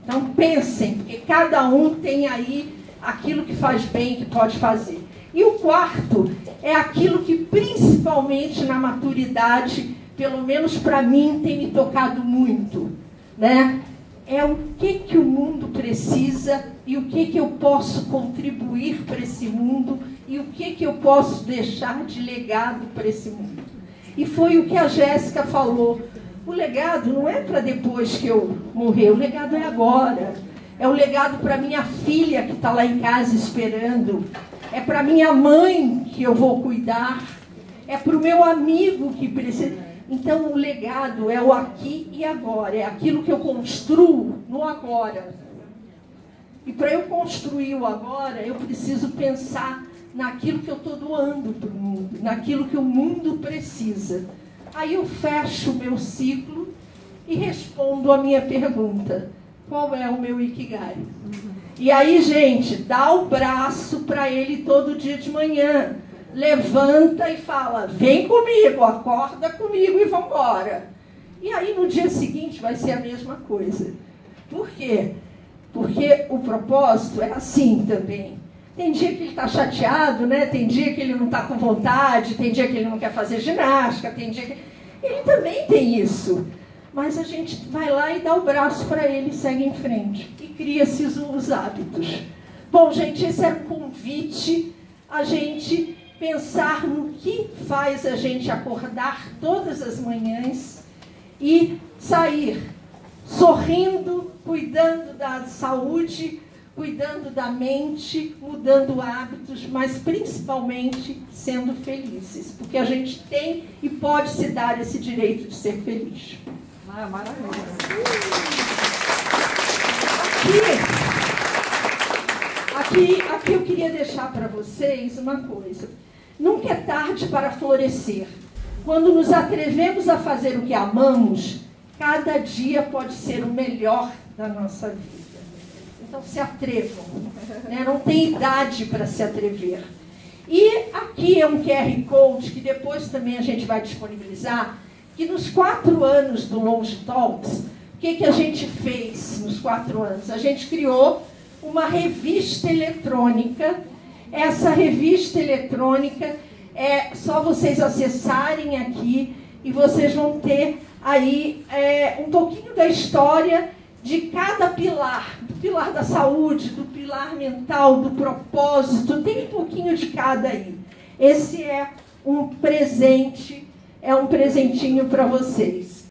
Então pensem, porque cada um tem aí aquilo que faz bem, que pode fazer. E o quarto é aquilo que principalmente na maturidade, pelo menos para mim, tem me tocado muito, né? É o que o mundo precisa e o que eu posso contribuir para esse mundo e o que eu posso deixar de legado para esse mundo. E foi o que a Jéssica falou. O legado não é para depois que eu morrer, o legado é agora. É o legado para minha filha que está lá em casa esperando. é para minha mãe que eu vou cuidar, é para o meu amigo que precisa. Então, o legado é o aqui e agora, é aquilo que eu construo no agora. E para eu construir o agora, eu preciso pensar naquilo que eu estou doando para o mundo, naquilo que o mundo precisa. Aí eu fecho o meu ciclo e respondo a minha pergunta: qual é o meu Ikigai? E aí, gente, dá o braço para ele todo dia de manhã. Levanta e fala: vem comigo, acorda comigo e vamos embora. E aí no dia seguinte vai ser a mesma coisa. Por quê? Porque o propósito é assim também. Tem dia que ele está chateado, né? Tem dia que ele não está com vontade, tem dia que ele não quer fazer ginástica, tem dia que... Ele também tem isso. Mas a gente vai lá e dá o braço para ele e segue em frente. E cria-se os hábitos. Bom, gente, esse era um convite a gente pensar no que faz a gente acordar todas as manhãs e sair sorrindo, cuidando da saúde, cuidando da mente, mudando hábitos, mas principalmente sendo felizes, porque a gente tem e pode se dar esse direito de ser feliz. Ah, maravilha. Aqui eu queria deixar para vocês uma coisa. Nunca é tarde para florescer. Quando nos atrevemos a fazer o que amamos, cada dia pode ser o melhor da nossa vida. Então se atrevam, né? Não tem idade para se atrever. E aqui é um QR Code que depois também a gente vai disponibilizar, que nos 4 anos do Longe Talks, o que a gente fez nos 4 anos? A gente criou uma revista eletrônica. Essa revista eletrônica é só vocês acessarem aqui e vocês vão ter aí um pouquinho da história de cada pilar, do pilar da saúde, do pilar mental, do propósito, tem um pouquinho de cada aí. Esse é um presente, é um presentinho para vocês.